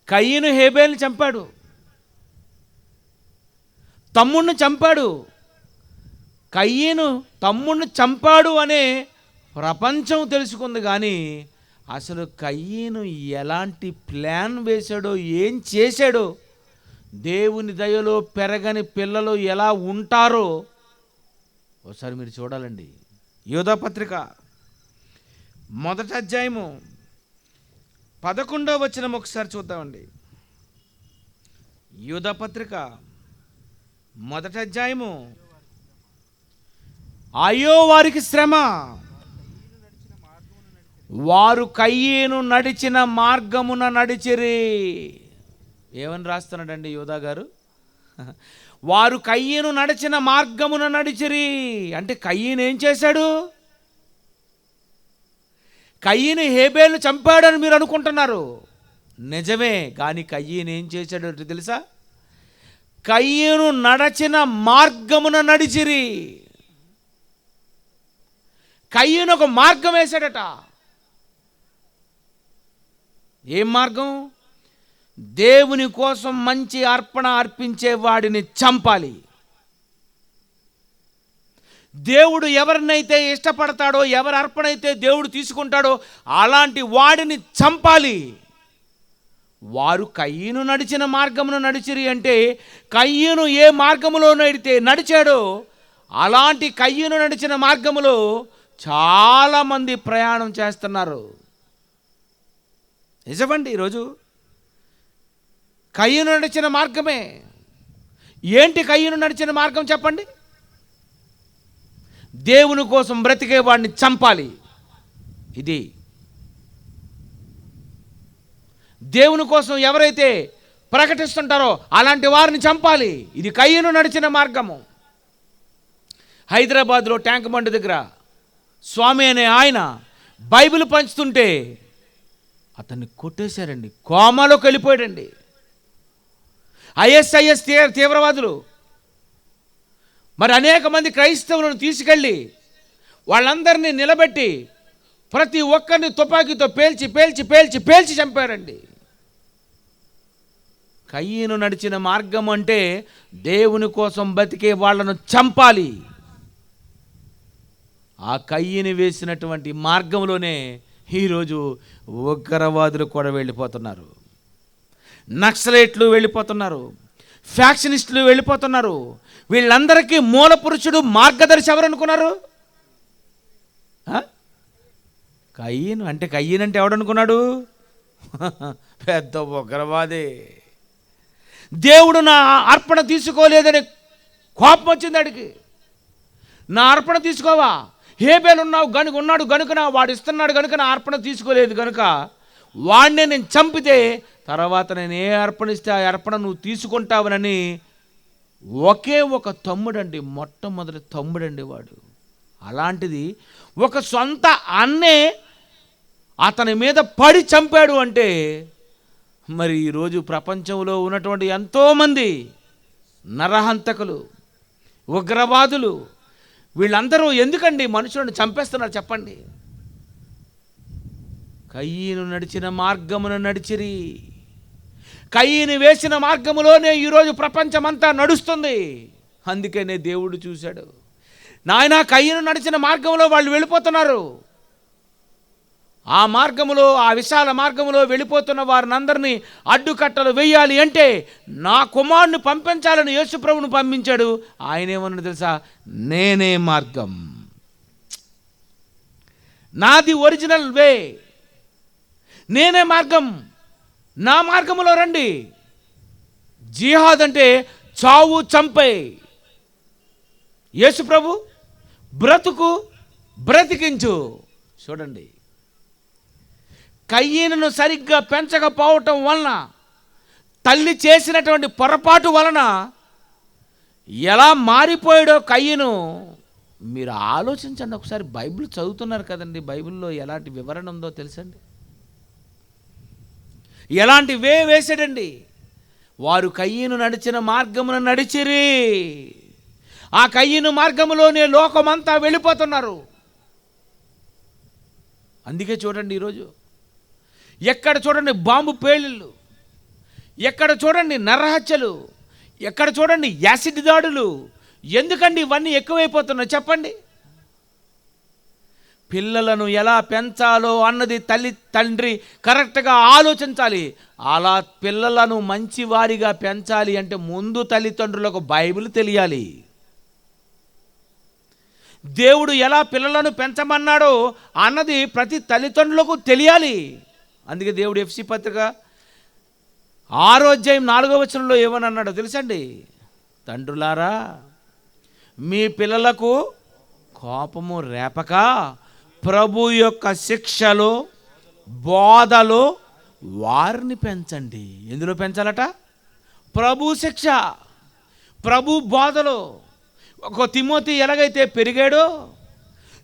కయీను హేబేల్ని చంపాడు, తమ్ముడిని చంపాడు. కయీను తమ్ముడిని చంపాడు అనే ప్రపంచం తెలుసుకుంది కానీ అసలు కయీను ఎలాంటి ప్లాన్ వేశాడో, ఏం చేశాడో, దేవుని దయలో పెరగని పిల్లలు ఎలా ఉంటారో ఒకసారి మీరు చూడాలండి. యోధా పత్రిక 1వ అధ్యాయము 11వ వచనం ఒకసారి చూద్దామండి. యోధా పత్రిక 1వ అధ్యాయము అయ్యో వారికి శ్రమ, వారు కయ్యేను నడిచిన మార్గమున నడిచిరి. ఏమని రాస్తున్నాడండి యోధా గారు? వారు కయ్యేను నడిచిన మార్గమున నడిచిరి అంటే కయ్యేను ఏం చేశాడు? కయ్యేను హేబేలును చంపాడని మీరు అనుకుంటున్నారు, నిజమే. కానీ కయ్యేను ఏం చేశాడో తెలుసా? కయ్యేను నడచిన మార్గమున నడిచిరి. కయ్యేను ఒక మార్గం వేశాడట. ఏం మార్గం? దేవుని కోసం మంచి అర్పణ అర్పించే వాడిని చంపాలి. దేవుడు ఎవరినైతే ఇష్టపడతాడో, ఎవరి అర్పణ అయితే దేవుడు తీసుకుంటాడో అలాంటి వాడిని చంపాలి. వారు కయ్యేను నడిచిన మార్గమును నడిచిరి అంటే కయ్యేను ఏ మార్గములో నడిచాడో అలాంటి కయ్యేను నడిచిన మార్గములో చాలామంది ప్రయాణం చేస్తున్నారు. నిజమండి. ఈరోజు కయ్యేను నడిచిన మార్గమే. ఏంటి కయ్యేను నడిచిన మార్గం చెప్పండి? దేవుని కోసం బ్రతికే వాడిని చంపాలి. ఇది దేవుని కోసం ఎవరైతే ప్రకటిస్తుంటారో అలాంటి వారిని చంపాలి. ఇది కయ్యేను నడిచిన మార్గము. హైదరాబాద్లో ట్యాంక్ బండ్ దగ్గర స్వామి అనే ఆయన బైబిల్ పంచుతుంటే అతన్ని కొట్టేశారండి, కోమాలోకి వెళ్ళిపోయాడండి. ఐఎస్ఐఎస్ తీవ్రవాదులు మరి అనేక మంది క్రైస్తవులను తీసుకెళ్ళి వాళ్ళందరినీ నిలబెట్టి ప్రతి ఒక్కరిని తుపాకీతో పేల్చి పేల్చి పేల్చి పేల్చి చంపారండి. కయ్యేను నడిచిన మార్గం అంటే దేవుని కోసం బతికే వాళ్ళను చంపాలి. ఆ కయ్యేను వేసినటువంటి మార్గంలోనే ఈరోజు ఉగ్రవాదులు కూడా వెళ్ళిపోతున్నారు, నక్సలైట్లు వెళ్ళిపోతున్నారు, ఫ్యాక్షనిస్టులు వెళ్ళిపోతున్నారు. వీళ్ళందరికీ మూల పురుషుడు మార్గదర్శి ఎవరు అనుకున్నారు? కయ్యేను అంటే కయ్యేను అంటే ఎవడనుకున్నాడు? పెద్ద ఉగ్రవాదే. దేవుడు నా అర్పణ తీసుకోలేదని కోపం వచ్చింది అడిగి. నా అర్పణ తీసుకోవా? హేబేలు ఉన్నాడు గనుక వాడు ఇస్తున్నాడు కనుక నా అర్పణ తీసుకోలేదు కనుక వాడినే నేను చంపితే తర్వాత నేను ఏ అర్పణ ఇస్తే ఆ అర్పణ నువ్వు తీసుకుంటావనని ఒకే ఒక తమ్ముడండి, మొట్టమొదటి తమ్ముడండి వాడు. అలాంటిది ఒక సొంత అన్నే అతని మీద పడి చంపాడు అంటే మరి ఈరోజు ప్రపంచంలో ఉన్నటువంటి ఎంతోమంది నరహంతకులు, ఉగ్రవాదులు వీళ్ళందరూ ఎందుకండి మనుషులను చంపేస్తున్నారు చెప్పండి? కయ్యేను నడిచిన మార్గమున నడిచిరి. కయ్యేను వేసిన మార్గములోనే ఈరోజు ప్రపంచమంతా నడుస్తుంది. అందుకనే దేవుడు చూశాడు, నాయన కయ్యేను నడిచిన మార్గంలో వాళ్ళు వెళ్ళిపోతున్నారు. ఆ మార్గములో, ఆ విశాల మార్గములో వెళ్ళిపోతున్న వారిని అందరినీ అడ్డుకట్టలు వేయాలి అంటే నా కుమారుని పంపించాలని యేసుప్రభుని పంపించాడు. ఆయన ఏమన్నా తెలుసా? నేనే మార్గం, నాది ఒరిజినల్ వే, నేనే మార్గం, నా మార్గములో రండి. జిహాద్ అంటే చావు చంపే. యేసుప్రభు బ్రతుకు బ్రతికించు. చూడండి, కయ్యేనును సరిగ్గా పెంచకపోవటం వలన, తల్లి చేసినటువంటి పొరపాటు వలన ఎలా మారిపోయాడో కయ్యేను మీరు ఆలోచించండి ఒకసారి. బైబిల్ చదువుతున్నారు కదండి, బైబిల్లో ఎలాంటి వివరణ ఉందో తెలుసండి. ఎలాంటి వేసాడండి. వారు కయ్యేను నడిచిన మార్గమున నడిచిరి. ఆ కయ్యేను మార్గములోనే లోకమంతా వెళ్ళిపోతున్నారు. అందుకే చూడండి ఈరోజు ఎక్కడ చూడండి బాంబు పేలుళ్ళు, ఎక్కడ చూడండి నరహత్యలు, ఎక్కడ చూడండి యాసిడ్ దాడులు. ఎందుకండి ఇవన్నీ ఎక్కువైపోతున్నాయి చెప్పండి? పిల్లలను ఎలా పెంచాలో అన్నది తల్లి తండ్రి కరెక్ట్గా ఆలోచించాలి. అలా పిల్లలను మంచివారిగా పెంచాలి అంటే ముందు తల్లిదండ్రులకు బైబిల్ తెలియాలి. దేవుడు ఎలా పిల్లలను పెంచమన్నాడో అన్నది ప్రతి తల్లిదండ్రులకు తెలియాలి. అందుకే దేవుడు ఎఫ్సి పత్రిక 6వ అధ్యాయం 4వ వచనంలో ఏమని అన్నాడో తెలుసండి? తండ్రులారా మీ పిల్లలకు కోపము రేపక ప్రభు యొక్క శిక్షలో బోధలో వారిని పెంచండి. ఎందులో పెంచాలట? ప్రభు శిక్ష, ప్రభు బోధలో. ఒక తిమోతి ఎలాగైతే పెరిగాడో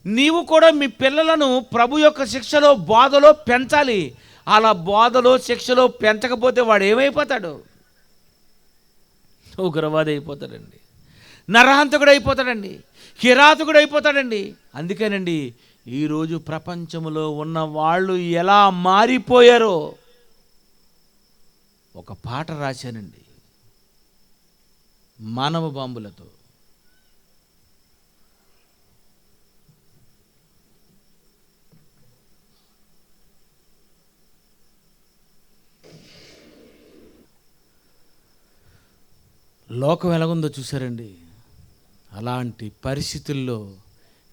నీవు కూడా మీ పిల్లలను ప్రభు యొక్క శిక్షలో బోధలో పెంచాలి. అలా బోధలో శిక్షలో పెంచకపోతే వాడు ఏమైపోతాడు? ఉగ్రవాది అయిపోతాడండి, నరహంతకుడు అయిపోతాడండి, కిరాతకుడు అయిపోతాడండి. అందుకేనండి ఈరోజు ప్రపంచంలో ఉన్న వాళ్ళు ఎలా మారిపోయారో ఒక పాట రాశానండి, మానవ బాంబులతో. లోకం ఎలాగుందో చూసారండి. అలాంటి పరిస్థితుల్లో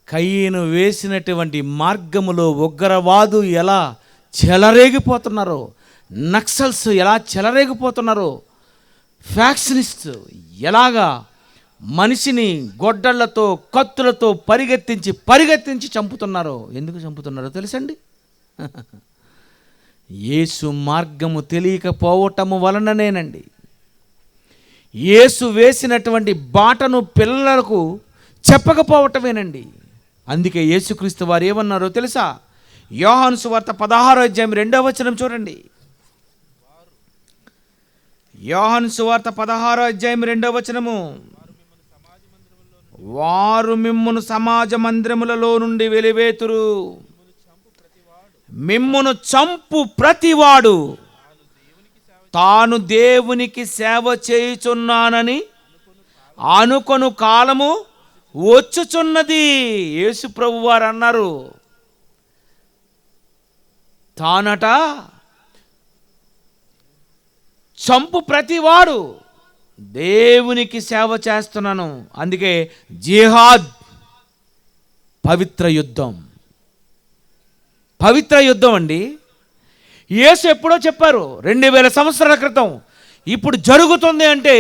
కయ్యను వేసినటువంటి మార్గములో ఉగ్రవాదు ఎలా చెలరేగిపోతున్నారో, నక్సల్స్ ఎలా చెలరేగిపోతున్నారో, ఫ్యాక్షనిస్ట్ ఎలాగా మనిషిని గొడ్డళ్లతో కత్తులతో పరిగెత్తించి చంపుతున్నారో. ఎందుకు చంపుతున్నారో తెలుసండి? యేసు మార్గము తెలియకపోవటము వలననేనండి. యేసు వేసినటువంటి బాటను పిల్లలకు చెప్పకపోవటమేనండి. అందుకే యేసుక్రీస్తు వారు ఏమన్నారో తెలుసా? యోహాను సువార్త 16:2 చూడండి. యోహాను సువార్త 16:2 వారు మిమ్మును సమాజ మందిరములలో నుండి వెలివేతురు, మిమ్మును చంపు ప్రతివాడు తాను దేవునికి సేవ చేయుచున్నానని అనుకొను కాలము వచ్చుచున్నది. యేసు ప్రభు వారు అన్నారు, తానట చంపు ప్రతివాడు దేవునికి సేవ చేస్తున్నాను. అందుకే జిహాద్ పవిత్ర యుద్ధం అండి. యేసు ఎప్పుడో చెప్పారు, 2000 సంవత్సరాల క్రితం. ఇప్పుడు జరుగుతుంది అంటే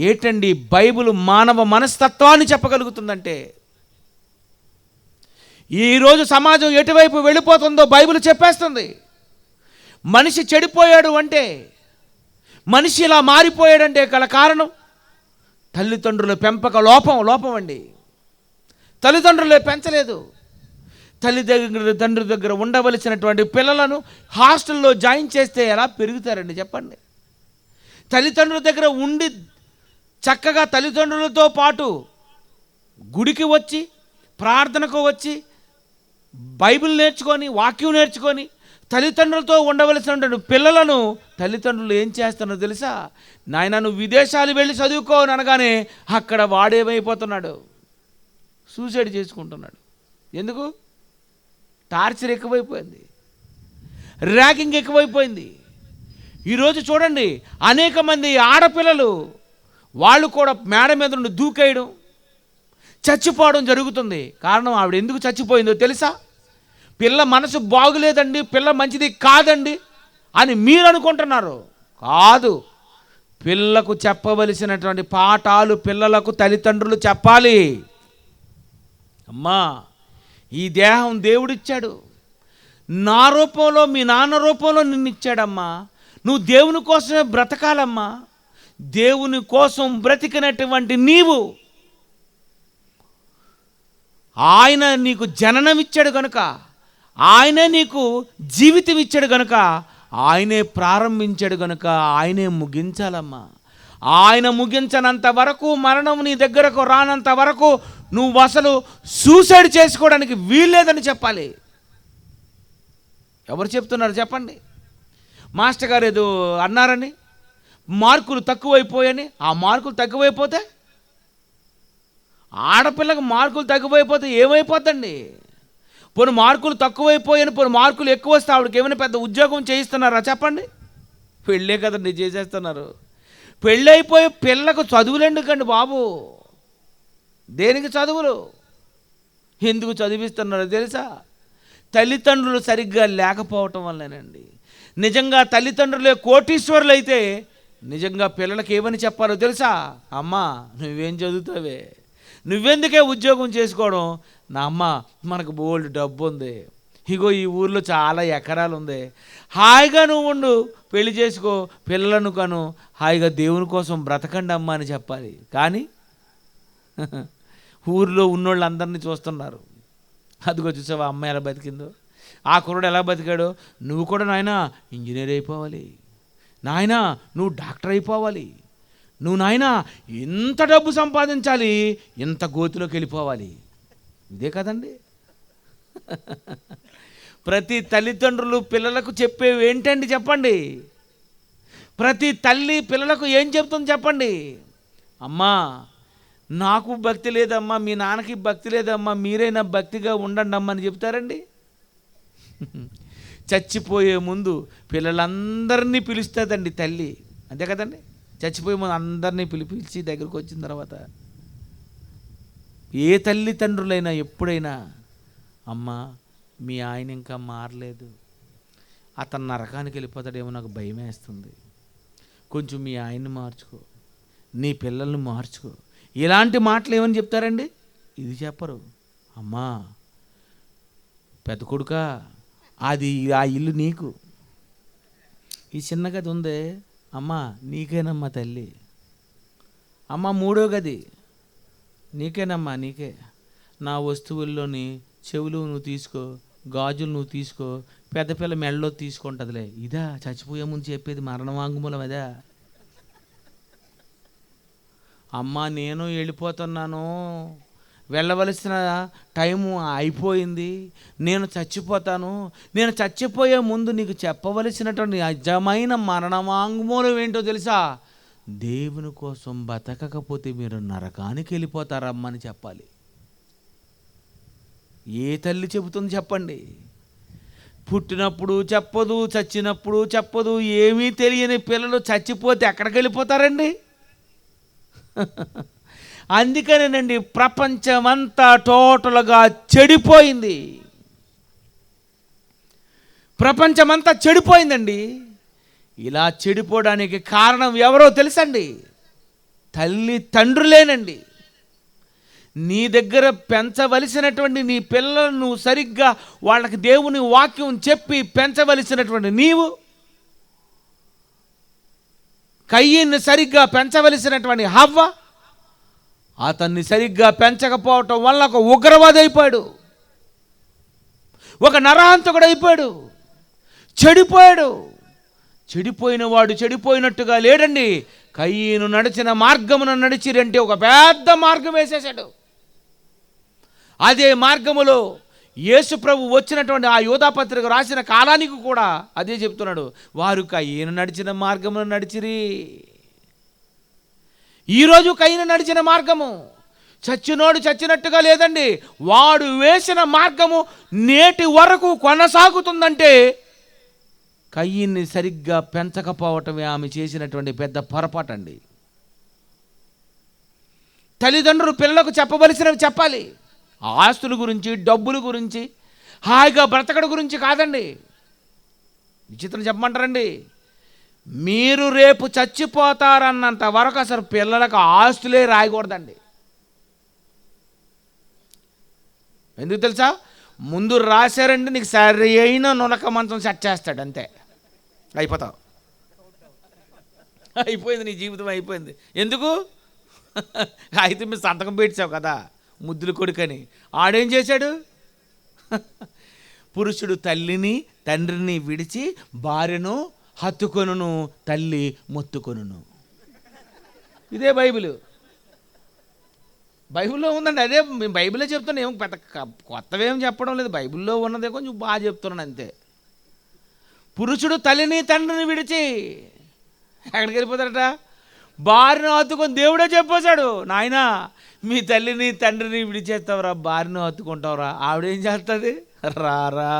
ఏటండి? బైబిల్ మానవ మనస్తత్వాన్ని చెప్పగలుగుతుందంటే, ఈరోజు సమాజం ఎటువైపు వెళ్ళిపోతుందో బైబిల్ చెప్పేస్తుంది. మనిషి చెడిపోయాడు అంటే, మనిషి ఇలా మారిపోయాడంటే గల కారణం తల్లిదండ్రుల పెంపక లోపం అండి. తల్లిదండ్రులే పెంచలేదు. తండ్రి దగ్గర ఉండవలసినటువంటి పిల్లలను హాస్టల్లో జాయిన్ చేస్తే ఎలా పెరుగుతారండి చెప్పండి? తల్లిదండ్రుల దగ్గర ఉండి చక్కగా తల్లిదండ్రులతో పాటు గుడికి వచ్చి, ప్రార్థనకు వచ్చి, బైబిల్ నేర్చుకొని, వాక్యం నేర్చుకొని తల్లిదండ్రులతో ఉండవలసినటువంటి పిల్లలను తల్లిదండ్రులు ఏం చేస్తున్నారో తెలుసా? నాయన నువ్వు విదేశాలు వెళ్ళి చదువుకో అనగానే అక్కడ వాడేమైపోతున్నాడు? సూసైడ్ చేసుకుంటున్నాడు. ఎందుకు? టార్చర్ ఎక్కువైపోయింది, ర్యాగింగ్ ఎక్కువైపోయింది. ఈరోజు చూడండి, అనేక మంది ఆడపిల్లలు వాళ్ళు కూడా మేడ మీద నుండి దూకేయడం, చచ్చిపోవడం జరుగుతుంది. కారణం ఆవిడ ఎందుకు చచ్చిపోయిందో తెలుసా? పిల్ల మనసు బాగులేదండి, పిల్ల మంచిది కాదండి అని మీరు అనుకుంటున్నారు. కాదు, పిల్లకు చెప్పవలసినటువంటి పాఠాలు పిల్లలకు తల్లిదండ్రులు చెప్పాలి. అమ్మా, ఈ దేహం దేవుడిచ్చాడు, నా రూపంలో మీ నాన్న రూపంలో నిన్ను ఇచ్చాడమ్మా. నువ్వు దేవుని కోసమే బ్రతకాలమ్మా. దేవుని కోసం బ్రతికినటువంటి నీవు, ఆయన నీకు జననం ఇచ్చాడు కనుక, ఆయనే నీకు జీవితం ఇచ్చాడు కనుక, ఆయనే ప్రారంభించాడు కనుక ఆయనే ముగించాలమ్మా. ఆయన ముగించనంత వరకు, మరణం నీ దగ్గరకు రానంత వరకు నువ్వు అసలు సూసైడ్ చేసుకోవడానికి వీల్లేదని చెప్పాలి. ఎవరు చెప్తున్నారు చెప్పండి? మాస్టర్ గారు ఏదో అన్నారని, మార్కులు తక్కువైపోయాయని. ఆ మార్కులు తక్కువైపోతే, ఆడపిల్లకి మార్కులు తక్కువైపోతే ఏమైపోతండి? పోనీ మార్కులు తక్కువైపోయాయని, పోనీ మార్కులు ఎక్కువ వస్తే ఆవిడకి ఏమైనా పెద్ద ఉద్యోగం చేయిస్తున్నారా చెప్పండి? పెళ్ళే కదండి చేసేస్తున్నారు. పెళ్ళి అయిపోయి పిల్లకు చదువులు ఎందుకండి బాబు? దేనికి చదువులు? ఎందుకు చదివిస్తున్నారో తెలుసా? తల్లిదండ్రులు సరిగ్గా లేకపోవటం వల్లేనండి. నిజంగా తల్లిదండ్రులే కోటీశ్వరులు అయితే నిజంగా పిల్లలకి ఏమని చెప్పాలో తెలుసా? అమ్మా నువ్వేం చదువుతావే, నువ్వెందుకే ఉద్యోగం చేసుకోవడం? నా అమ్మ మనకు బోల్డ్ డబ్బు ఉంది, ఇగో ఈ ఊర్లో చాలా ఎకరాలు ఉంది, హాయిగా నువ్వు ఉండు, పెళ్లి చేసుకో, పిల్లలను కను, హాయిగా దేవుని కోసం బ్రతకండి అమ్మ అని చెప్పాలి. కానీ ఊర్లో ఉన్నోళ్ళందరినీ చూస్తున్నారు. అదిగో చూసావా అమ్మాయి ఎలా బతికిందో, ఆ కుర్రాడు ఎలా బతికాడో. నువ్వు కూడా నాయనా ఇంజనీర్ అయిపోవాలి, నాయనా నువ్వు డాక్టర్ అయిపోవాలి, నువ్వు నాయనా ఇంత డబ్బు సంపాదించాలి, ఇంత గోతిలోకి వెళ్ళిపోవాలి. ఇదే కదండి ప్రతి తల్లిదండ్రులు పిల్లలకు చెప్పేవి ఏంటండి చెప్పండి? ప్రతి తల్లి పిల్లలకు ఏం చెప్తుంది చెప్పండి? అమ్మా నాకు భక్తి లేదమ్మా, మీ నాన్నకి భక్తి లేదమ్మా, మీరైనా భక్తిగా ఉండండి అమ్మ అని చెప్తారండి. చచ్చిపోయే ముందు పిల్లలందరినీ పిలుస్తుందండి తల్లి, అంతే కదండి. చచ్చిపోయే ముందు అందరినీ పిలిచి దగ్గరకు వచ్చిన తర్వాత ఏ తల్లిదండ్రులైనా ఎప్పుడైనా, అమ్మ మీ ఆయన ఇంకా మారలేదు, అతను నరకానికి వెళ్ళిపోతాడేమో నాకు భయం వేస్తుంది, కొంచెం మీ ఆయన్ని మార్చుకో, నీ పిల్లల్ని మార్చుకో, ఇలాంటి మాటలు ఏమని చెప్తారండి? ఇది చెప్పరు. అమ్మా పెద్ద కొడుక, అది ఆ ఇల్లు నీకు, ఈ చిన్న గది ఉందే అమ్మా నీకేనమ్మా తల్లి, అమ్మ మూడో గది నీకేనమ్మా, నీకే, నా వస్తువుల్లోని చెవులు నువ్వు తీసుకో, గాజులు నువ్వు తీసుకో, పెద్ద పిల్ల మెడలో తీసుకుంటుందిలే. ఇదా చచ్చిపోయే ముందు చెప్పేది మరణ వాంగ్మూలం అదా? అమ్మా నేను వెళ్ళిపోతున్నాను, వెళ్ళవలసిన టైము అయిపోయింది, నేను చచ్చిపోతాను, నేను చచ్చిపోయే ముందు నీకు చెప్పవలసినటువంటి నిజమైన మరణ వాంగ్మూలం ఏంటో తెలుసా? దేవుని కోసం బతకకపోతే మీరు నరకానికి వెళ్ళిపోతారమ్మని చెప్పాలి. ఏ తల్లి చెబుతుంది చెప్పండి? పుట్టినప్పుడు చెప్పదు, చచ్చినప్పుడు చెప్పదు, ఏమీ తెలియని పిల్లలు చచ్చిపోతే ఎక్కడికి వెళ్ళిపోతారండి? అందుకనేనండి ప్రపంచమంతా టోటల్గా చెడిపోయింది. ప్రపంచమంతా చెడిపోయిందండి. ఇలా చెడిపోవడానికి కారణం ఎవరో తెలుసండి? తల్లి తండ్రులేనండి. నీ దగ్గర పెంచవలసినటువంటి నీ పిల్లలను నువ్వు సరిగ్గా వాళ్ళకి దేవుని వాక్యం చెప్పి పెంచవలసినటువంటి నీవు, కయ్యన్ని సరిగ్గా పెంచవలసినటువంటి హవ్వ అతన్ని సరిగ్గా పెంచకపోవటం వల్ల ఒక ఉగ్రవాది అయిపోయాడు, ఒక నరహంతకుడు అయిపోయాడు, చెడిపోయాడు. చెడిపోయిన వాడు చెడిపోయినట్టుగా లేడండి. కయ్యను నడిచిన మార్గమును నడిచిరంటే ఒక పెద్ద మార్గం వేసేశాడు. అదే మార్గములో యేసు ప్రభు వచ్చినటువంటి ఆ యోధాపత్రిక రాసిన కాలానికి కూడా అదే చెప్తున్నాడు. వారు కయ్యను నడిచిన మార్గమును నడిచిరి. ఈరోజు కయ్యను నడిచిన మార్గము చచ్చినోడు చచ్చినట్టుగా లేదండి. వాడు వేసిన మార్గము నేటి వరకు కొనసాగుతుందంటే కయ్యన్ని సరిగ్గా పెంచకపోవటమే ఆమె చేసినటువంటి పెద్ద పొరపాటు అండి. తల్లిదండ్రులు పిల్లలకు చెప్పవలసినవి చెప్పాలి. ఆస్తుల గురించి, డబ్బుల గురించి, హాయిగా బ్రతకడం గురించి కాదండి. విచిత్రం చెప్పమంటారండి, మీరు రేపు చచ్చిపోతారన్నంత వరకు అసలు పిల్లలకు ఆస్తులే రాయకూడదండి. ఎందుకు తెలుసా? ముందు రాశారండి, నీకు సరి అయిన నులక మంచం సెట్ చేస్తాడు, అంతే అయిపోతావు, అయిపోయింది, నీ జీవితం అయిపోయింది. ఎందుకు? అయితే మీరు సంతకం పెట్టావు కదా ముద్దుల కొడుకని. ఆడేం చేశాడు? పురుషుడు తల్లిని తండ్రిని విడిచి భార్యను హత్తుకొనును, తల్లి మొత్తుకొనును. ఇదే బైబిల్లో ఉందండి. అదే మేము బైబిలే చెప్తున్నాను, ఏం పెద్ద కొత్తవేం చెప్పడం లేదు, బైబిల్లో ఉన్నదే కొంచెం బాగా చెప్తున్నాను అంతే. పురుషుడు తల్లిని తండ్రిని విడిచి ఎక్కడికి వెళ్ళిపోతాడట? భార్యను హత్తుకొని. దేవుడే చెప్పేశాడు, నాయనా మీ తల్లిని తండ్రిని విడిచేస్తావురా, భార్యను హత్తుకుంటావురా. ఆవిడేం చేస్తుంది? రారా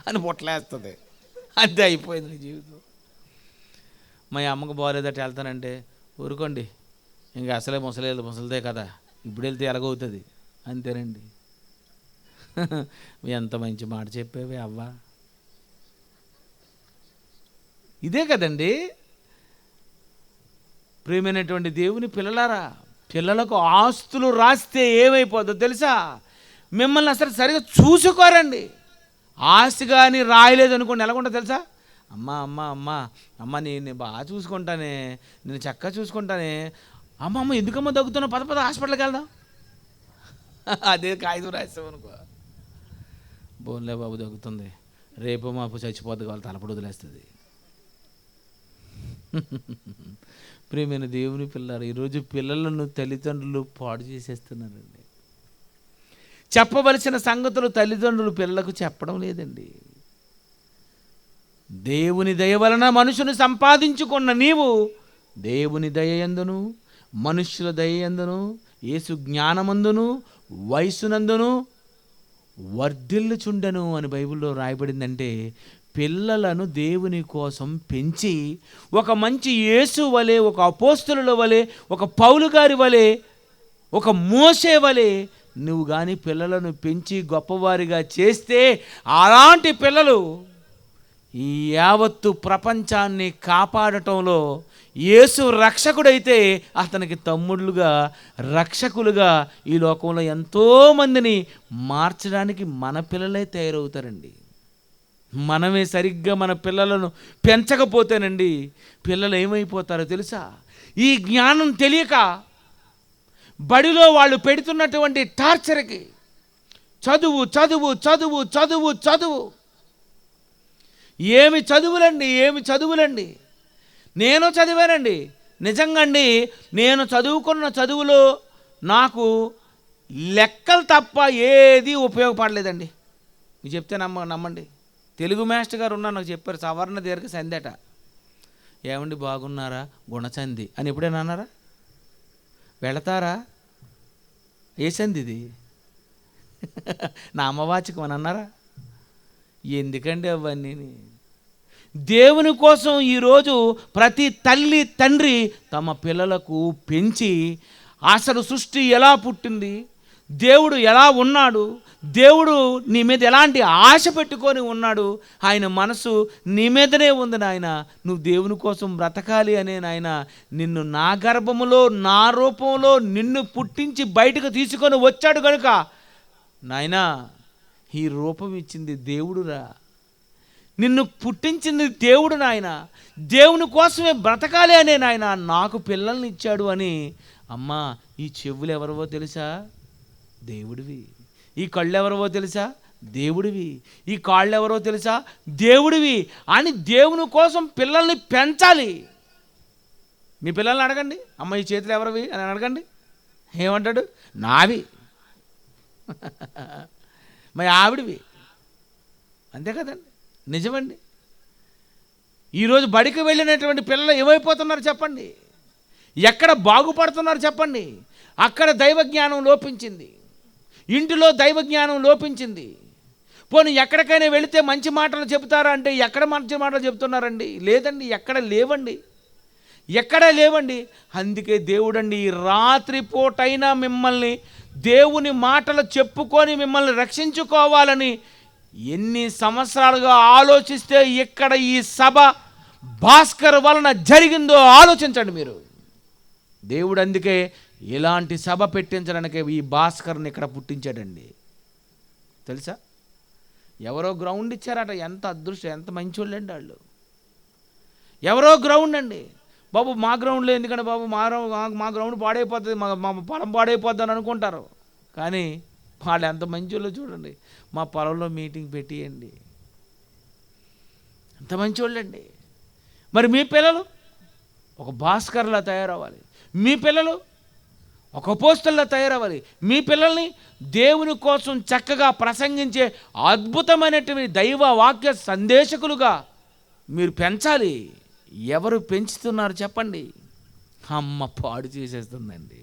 అని పొట్లేస్తుంది, అంతే అయిపోయింది నీ జీవితం. మా అమ్మకు బాగోలేదట వెళ్తానంటే, ఊరుకోండి ఇంకా అసలే ముసలిదే కదా, ఇప్పుడు వెళ్తే ఎలాగవుతుంది, అంతేనండి. ఎంత మంచి మాట చెప్పేవి అవ్వ. ఇదే కదండి ప్రియమైనటువంటి దేవుని పిల్లలారా. పిల్లలకు ఆస్తులు రాస్తే ఏమైపోతుందో తెలుసా? మిమ్మల్ని అసలు సరిగా చూసుకోరండి. ఆస్తి కానీ రాయలేదు అనుకోండి ఎలాగుంటుందో తెలుసా? అమ్మ అమ్మ అమ్మ అమ్మ నేను బాగా చూసుకుంటానే, నేను చక్కగా చూసుకుంటానే. అమ్మ అమ్మ ఎందుకమ్మా దగ్గుతున్నావు, పద పద హాస్పిటల్కి వెళ్దాం. అదే కాగితం రాస్తాం అనుకో, బోన్లే బాబు దగ్గుతుంది, రేపు మాపు చచ్చిపోద్ది, కావాలి తలపడి వదిలేస్తుంది. ప్రియమైన దేవుని పిల్లలు, ఈరోజు పిల్లలను తల్లిదండ్రులు పాడు చేసేస్తున్నారండి. చెప్పవలసిన సంగతులు తల్లిదండ్రులు పిల్లలకు చెప్పడం లేదండి. దేవుని దయ వలన మనుషుని సంపాదించుకున్న నీవు దేవుని దయ యందును మనుష్యుల దయ యందును యేసు జ్ఞానమందును వయసునందును వర్ధిల్లుచుండెను అని బైబిల్లో రాయబడిందంటే, పిల్లలను దేవుని కోసం పెంచి ఒక మంచి యేసు వలె, ఒక అపోస్తలుల వలె, ఒక పౌలు గారి వలె, ఒక మోషే వలె నువ్వు కానీ పిల్లలను పెంచి గొప్పవారిగా చేస్తే, అలాంటి పిల్లలు ఈ యావత్తు ప్రపంచాన్ని కాపాడటంలో యేసు రక్షకుడైతే అతనికి తమ్ముళ్ళుగా, రక్షకులుగా ఈ లోకంలో ఎంతోమందిని మార్చడానికి మన పిల్లలే తయారవుతారండి. మనమే సరిగ్గా మన పిల్లలను పెంచకపోతేనండి పిల్లలు ఏమైపోతారో తెలుసా? ఈ జ్ఞానం తెలియక బడిలో వాళ్ళు పెడుతున్నటువంటి టార్చర్కి చదువు చదువు చదువు చదువు చదువు, ఏమి చదువులండి, ఏమి చదువులండి. నేను చదివానండి, నిజంగా అండి. నేను చదువుకున్న చదువులో నాకు లెక్కలు తప్ప ఏది ఉపయోగపడలేదండి. మీరు చెప్తే నమ్మండి. తెలుగు మాస్టర్ గారు ఉన్నారు, నాకు చెప్పారు, సవర్ణ దీర్ఘ సందేట. ఏమండి బాగున్నారా, గుణచంది అని ఎప్పుడైనా అన్నారా? వెళతారా, ఏ సంది ఇది, నామవాచకం అని అన్నారా? ఎందుకండి అవన్నీ? దేవుని కోసం ఈరోజు ప్రతి తల్లి తండ్రి తమ పిల్లలకు పెంచి, అసలు సృష్టి ఎలా పుట్టింది, దేవుడు ఎలా ఉన్నాడు, దేవుడు నీ మీద ఎలాంటి ఆశ పెట్టుకొని ఉన్నాడు, ఆయన మనసు నీ మీదనే ఉంది నాయన, నువ్వు దేవుని కోసం బ్రతకాలి అనే నాయన, నిన్ను నా గర్భములో నా రూపంలో నిన్ను పుట్టించి బయటకు తీసుకొని వచ్చాడు కనుక నాయనా ఈ రూపం ఇచ్చింది దేవుడురా, నిన్ను పుట్టించింది దేవుడు నాయన, దేవుని కోసమే బ్రతకాలి అనే నాయన నాకు పిల్లల్ని ఇచ్చాడు అని. అమ్మా ఈ చెవులు ఎవరివో తెలుసా? దేవుడివి. ఈ కళ్ళు ఎవరివో తెలుసా? దేవుడివి. ఈ కాళ్ళు ఎవరో తెలుసా? దేవుడివి అని దేవుని కోసం పిల్లల్ని పెంచాలి. మీ పిల్లల్ని అడగండి, అమ్మ ఈ చేతులు ఎవరివి అని అడగండి, ఏమంటాడు? నావి. మరి ఆవిడివి, అంతే కదండి, నిజమండి. ఈరోజు బడికి వెళ్ళినటువంటి పిల్లలు ఏమైపోతున్నారు చెప్పండి? ఎక్కడ బాగుపడుతున్నారు చెప్పండి? అక్కడ దైవజ్ఞానం లోపించింది, ఇంటిలో దైవజ్ఞానం లోపించింది. పోనీ ఎక్కడికైనా వెళితే మంచి మాటలు చెబుతారా అంటే ఎక్కడ మంచి మాటలు చెబుతున్నారండి? లేదండి, ఎక్కడ లేవండి, ఎక్కడా లేవండి. అందుకే దేవుడండి ఈ రాత్రిపూటైనా మిమ్మల్ని దేవుని మాటలు చెప్పుకొని మిమ్మల్ని రక్షించుకోవాలని ఎన్ని సంవత్సరాలుగా ఆలోచిస్తే ఇక్కడ ఈ సభ భాస్కర్ వలన జరిగిందో ఆలోచించండి మీరు. దేవుడు అందుకే ఇలాంటి సభ పెట్టించడానికి ఈ భాస్కర్ని ఇక్కడ పుట్టించాడండి. తెలుసా? ఎవరో గ్రౌండ్ ఇచ్చారట, ఎంత అదృష్టం, ఎంత మంచోళ్ళండి వాళ్ళు. ఎవరో గ్రౌండ్ అండి బాబు, మా గ్రౌండ్లో ఎందుకంటే బాబు మా గ్రౌండ్ పాడైపోతుంది, మా పొలం పాడైపోద్ది అని అనుకుంటారు. కానీ వాళ్ళు ఎంత మంచోళ్ళో చూడండి, మా పొలంలో మీటింగ్ పెట్టియండి, ఎంత మంచోళ్ళండి. మరి మీ పిల్లలు ఒక భాస్కర్లా తయారవ్వాలి, మీ పిల్లలు ఒక అపోస్తలులా తయారవ్వాలి. మీ పిల్లల్ని దేవుని కోసం చక్కగా ప్రసంగించే అద్భుతమైనటువంటి దైవ వాక్య సందేశకులుగా మీరు పెంచాలి. ఎవరు పెంచుతున్నారు చెప్పండి? అమ్మ పాడు చేసేస్తుందండి.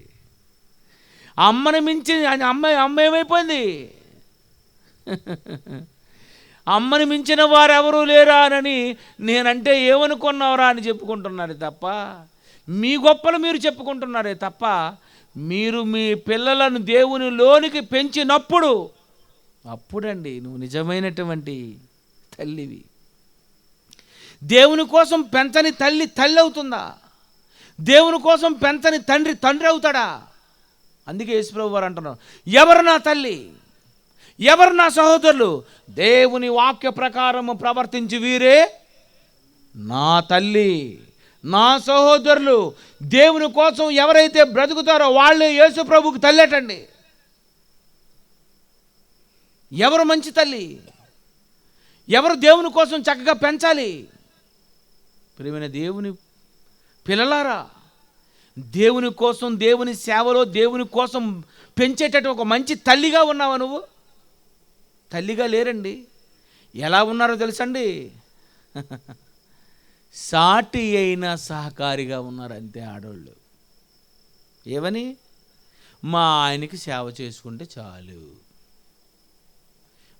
అమ్మని మించి అమ్మ ఏమైపోయింది? అమ్మని మించిన వారు ఎవరూ లేరా అని నేనంటే ఏమనుకున్నావురా అని చెప్పుకుంటున్నారే తప్ప, మీ గొప్పలు మీరు చెప్పుకుంటున్నారే తప్ప, మీరు మీ పిల్లలను దేవునిలోనికి పెంచినప్పుడు అప్పుడండి నువ్వు నిజమైనటువంటి తల్లివి. దేవుని కోసం పెంచని తల్లి తల్లి అవుతుందా? దేవుని కోసం పెంచని తండ్రి తండ్రి అవుతాడా? అందుకే యేసుప్రభు వారు అంటున్నారు, ఎవరు నా తల్లి, ఎవరు నా సహోదరులు, దేవుని వాక్య ప్రకారము ప్రవర్తించి వీరే నా తల్లి, నా సహోదరులు. దేవుని కోసం ఎవరైతే బ్రతుకుతారో వాళ్ళే యేసు ప్రభువుకి తల్లేటండి. ఎవరు మంచి తల్లి, ఎవరు దేవుని కోసం చక్కగా పెంచాలి. ప్రియమైన దేవుని పిల్లలారా, దేవుని కోసం, దేవుని సేవలో దేవుని కోసం పెంచేటట్టు ఒక మంచి తల్లిగా ఉన్నావా నువ్వు? తల్లిగా లేరండి. ఎలా ఉన్నారో తెలుసండి, సాటి అయిన సహకారిగా ఉన్నారు అంతే ఆడవాళ్ళు. ఏమని? మా ఆయనకి సేవ చేసుకుంటే చాలు.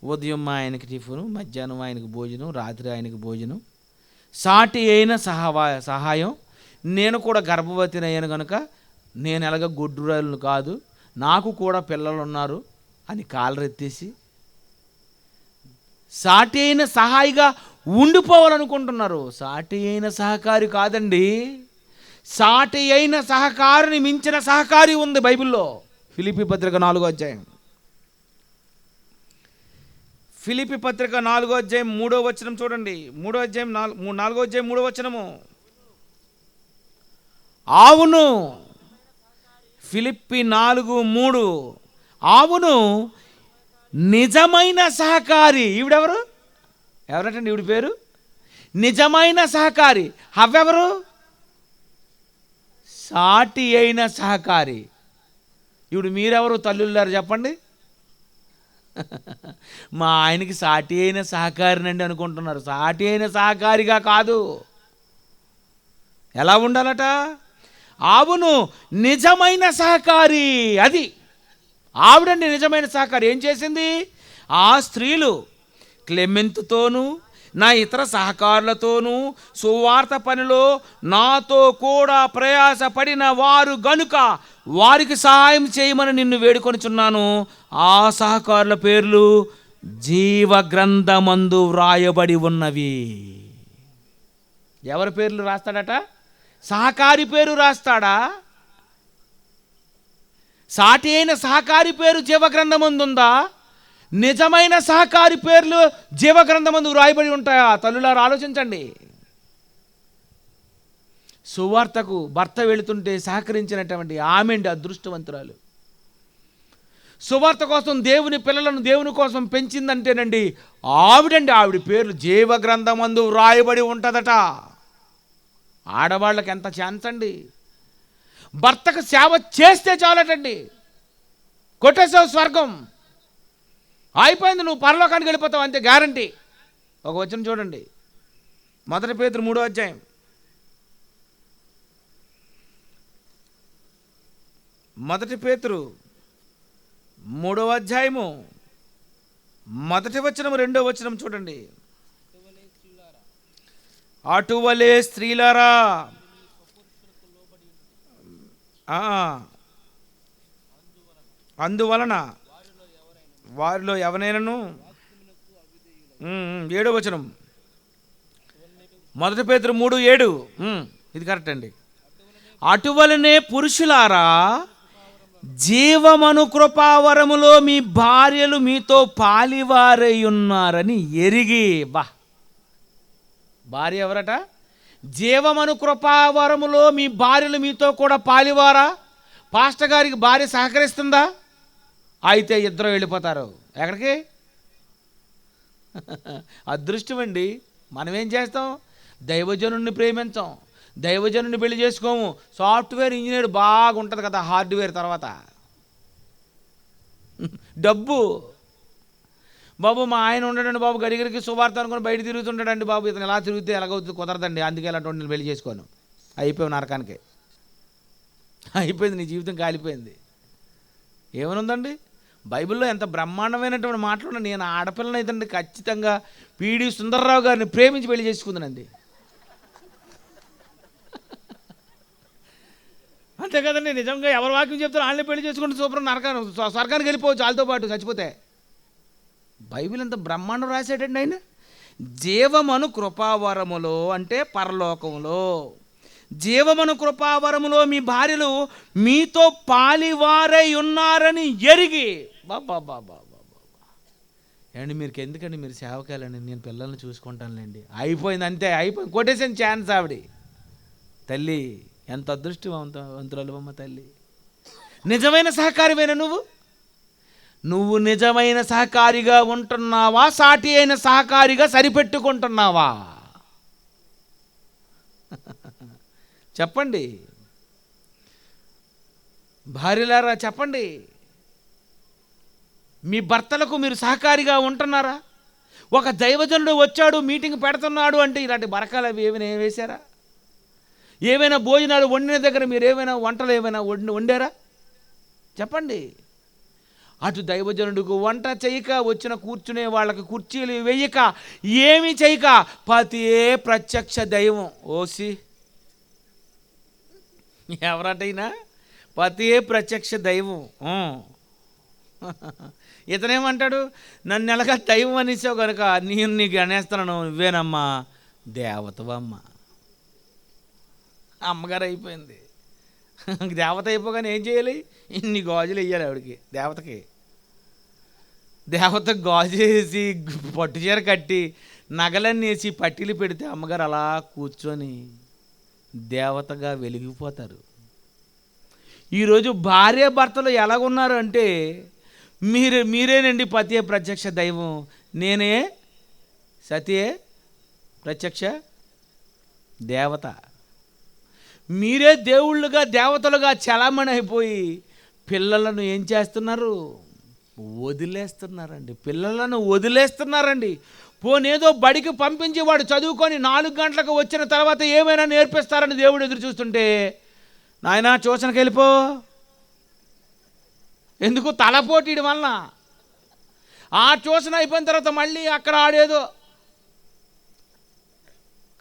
ఉదయం మా ఆయనకి టిఫిను, మధ్యాహ్నం ఆయనకి భోజనం, రాత్రి ఆయనకి భోజనం. సాటి అయిన సహాయం. నేను కూడా గర్భవతిని అయ్యాను కనుక నేను ఎలాగ గొడ్డురాలను కాదు, నాకు కూడా పిల్లలు ఉన్నారు అని కాలరెత్తేసి సాటి అయిన సహాయిగా ఉండిపోవాలనుకుంటున్నారు. సాటి అయిన సహకారి కాదండి, సాటి అయిన సహకారిని మించిన సహకారి ఉంది బైబిల్లో. ఫిలిప్పీ పత్రిక 4వ అధ్యాయం, ఫిలిప్పీ పత్రిక 4వ అధ్యాయం 3వ వచనం చూడండి. 4వ అధ్యాయం 3వ వచనము. అవును, ఫిలిప్పీ 4:3. అవును, నిజమైన సహకారి. ఈవిడెవరు? ఎవరటండి ఈవిడ పేరు? నిజమైన సహకారి. అవెవరు? సాటి అయిన సహకారి. ఇప్పుడు మీరెవరు తల్లులారు చెప్పండి? మా ఆయనకి సాటి అయిన సహకారినండి అనుకుంటున్నారు. సాటి అయిన సహకారిగా కాదు. ఎలా ఉండాలట? అవును, నిజమైన సహకారి. అది ఆవిడండి నిజమైన సహకారి. ఏం చేసింది? ఆ స్త్రీలు క్లెమెంతుతోనూ నా ఇతర సహకారులతోనూ సువార్త పనిలో నాతో కూడా ప్రయాసపడిన వారు గనుక వారికి సహాయం చేయమని నిన్ను వేడుకొనుచున్నాను. ఆ సహకారుల పేర్లు జీవ గ్రంథమందు వ్రాయబడి ఉన్నవి. ఎవరి పేర్లు రాస్తాడట? సహకారి పేరు రాస్తాడా? సాటి అయిన సహకారి పేరు జీవగ్రంథమందు ఉందా? నిజమైన సహకారి పేర్లు జీవగ్రంథమందు వ్రాయబడి ఉంటాయా? తల్లులారు ఆలోచించండి. సువార్తకు భర్త వెళుతుంటే సహకరించినటువంటి ఆమె అండి అదృష్టవంతురాలు. సువార్త కోసం దేవుని పిల్లలను దేవుని కోసం పెంచిందంటేనండి ఆవిడండి. ఆవిడ పేర్లు జీవగ్రంథమందు వ్రాయబడి ఉంటుందట. ఆడవాళ్ళకి ఎంత ఛాన్స్ అండి. భర్తకు సేవ చేస్తే చాలటండి, కొట్టేసావు స్వర్గం, అయిపోయింది, నువ్వు పరలోకానికి వెళ్ళిపోతావు అంతే, గ్యారంటీ. ఒక వచనం చూడండి, 1 పేతురు 3వ అధ్యాయం. 1 పేతురు 3వ అధ్యాయము 1వ వచనం 2వ వచనం చూడండి. అటువలే స్త్రీలారా అందువలన వారిలో ఎవరైనాను 7వ వచనం 1 పేతురు 3:7. ఇది కరెక్ట్ అండి. అటువలనే పురుషులారా జీవమను కృపావరములో మీ భార్యలు మీతో పాలివారై ఉన్నారని ఎరిగి. భార్య ఎవరట? జీవమను కృపావరములో మీ భార్యలు మీతో కూడా పాలివారా? పాస్టర్ గారికి భార్య సహకరిస్తుందా? అయితే ఇద్దరు వెళ్ళిపోతారు. ఎక్కడికి? అదృష్టం అండి. మనం ఏం చేస్తాం? దైవజనుడిని ప్రేమించాం, దైవజనుడిని పెళ్లి చేసుకోము. సాఫ్ట్వేర్ ఇంజనీర్ బాగుంటుంది కదా, హార్డ్వేర్ తర్వాత డబ్బు. బాబు మా ఆయన ఉండడండి బాబు, గడిగడికి సువార్త అనుకుని బయట తిరుగుతుంటాడండి బాబు, ఇతను ఎలా తిరిగితే ఎలాగవుతుంది, కుదరదండి, అందుకే ఇలాంటి నేను పెళ్లి చేసుకోను. అయిపోయావు నరకానికి, అయిపోయింది, నీ జీవితం కాలిపోయింది. ఏమనుందండి బైబిల్లో? ఎంత బ్రహ్మాండమైనటువంటి మాటలు. నేను ఆడపిల్లని అయితే ఖచ్చితంగా పీడి సుందర్రావు గారిని ప్రేమించి పెళ్లి చేసుకుందానండి. అంతే కదండి. నిజంగా ఎవరు వాక్యం చెప్తారో వాళ్ళని పెళ్లి చేసుకుంటే సూపర్, నరకానికి స్వర్గానికి వెళ్ళిపోవచ్చు వాళ్ళతో పాటు చచ్చిపోతే. బైబిల్ ఎంత బ్రహ్మాండం రాశాడండి ఆయన. జీవమను కృపావరములో అంటే పరలోకంలో, జీవమును కృపావరములో మీ భార్యలు మీతో పాలివారై ఉన్నారని ఎరిగి. బాబా బాబా ఏమండి, మీరు ఎందుకండి, మీరు సేవకాలండి, నేను పిల్లల్ని చూసుకుంటానులేండి, అయిపోయింది అంతే, అయిపోయింది, కొట్టేసిన ఛాన్స్ ఆవిడ. తల్లి ఎంత అదృష్టవంతురాలవమ్మ తల్లి. నిజమైన సహకారివేనా నువ్వు నిజమైన సహకారిగా ఉంటున్నావా, సాటి అయిన సహకారిగా సరిపెట్టుకుంటున్నావా? చెప్పండి భార్యలారా, చెప్పండి. మీ భర్తలకు మీరు సహకారిగా ఉంటున్నారా? ఒక దైవజనుడు వచ్చాడు, మీటింగ్ పెడుతున్నాడు అంటే ఇలాంటి బరకాలు అవి ఏమైనా వేశారా? ఏవైనా భోజనాలు వండిన దగ్గర మీరు ఏమైనా వంటలు ఏమైనా వండారా? చెప్పండి. అటు దైవజనుడికి వంట చేయక, వచ్చిన కూర్చునే వాళ్ళకి కుర్చీలు వేయక, ఏమీ చేయక, పతియే ప్రత్యక్ష దైవం. ఓసి ఎవరటైనా పతియే ప్రత్యక్ష దైవం. ఇతనేమంటాడు, నన్ను ఎలాగా దైవం అనేసావు కనుక నేను నీకు అనేస్తున్నాను, నువ్వేనమ్మా దేవతవమ్మ. అమ్మగారు అయిపోయింది. దేవత అయిపోగానే ఏం చేయాలి? ఇన్ని గాజులు వేయాలి ఆవిడకి, దేవతకి. దేవతకు గాజు వేసి పట్టుచీర కట్టి నగలన్నీ వేసి పట్టీలు పెడితే అమ్మగారు అలా కూర్చొని దేవతగా వెలిగిపోతారు. ఈరోజు భార్య భర్తలు ఎలాగున్నారు అంటే, మీరేనండి పతియే ప్రత్యక్ష దైవం, నేనే సతియే ప్రత్యక్ష దేవత. మీరే దేవుళ్ళుగా దేవతలుగా చలామణి అయిపోయి పిల్లలను ఏం చేస్తున్నారు? వదిలేస్తున్నారండి. పిల్లలను వదిలేస్తున్నారండి. పోనేదో బడికి పంపించి వాడు చదువుకొని 4 గంటలకు వచ్చిన తర్వాత ఏమైనా నేర్పిస్తారని దేవుడు ఎదురు చూస్తుంటే, నాయనా ట్యూషన్కి వెళ్ళిపో. ఎందుకు? తలపోటీడి వలన. ఆ ట్యూషన్ అయిపోయిన తర్వాత మళ్ళీ అక్కడ ఆడేదో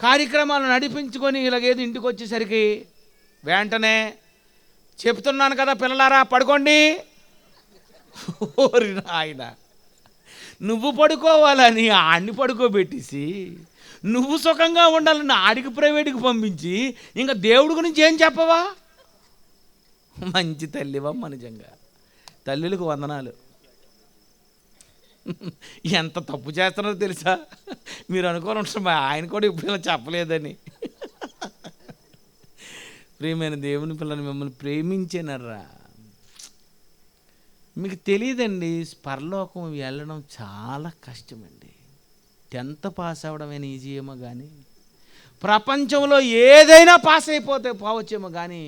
కార్యక్రమాలు నడిపించుకొని ఇలాగేదో ఇంటికి వచ్చేసరికి వెంటనే చెప్తున్నాను కదా పిల్లలారా పడుకోండి. ఓరి నాయన, నువ్వు పడుకోవాలని ఆడిని పడుకోబెట్టేసి, నువ్వు సుఖంగా ఉండాలని ఆడికి ప్రైవేట్కి పంపించి ఇంకా దేవుడి గురించి ఏం చెప్పవా? మంచి తల్లివమ్మ, నిజంగా తల్లులకు వందనాలు. ఎంత తప్పు చేస్తున్నారో తెలుసా? మీరు అనుకోని ఉంటారు మా ఆయన కూడా ఇప్పుడు ఇలా చెప్పలేదని. ప్రియమైన దేవుని పిల్లలు, మిమ్మల్ని ప్రేమించేనర్రా. మీకు తెలియదండి, పరలోకం వెళ్ళడం చాలా కష్టమండి. 10th పాస్ అవ్వడమైనా ఈజీ ఏమో కానీ, ప్రపంచంలో ఏదైనా పాస్ అయిపోతే పోవచ్చేమో కానీ,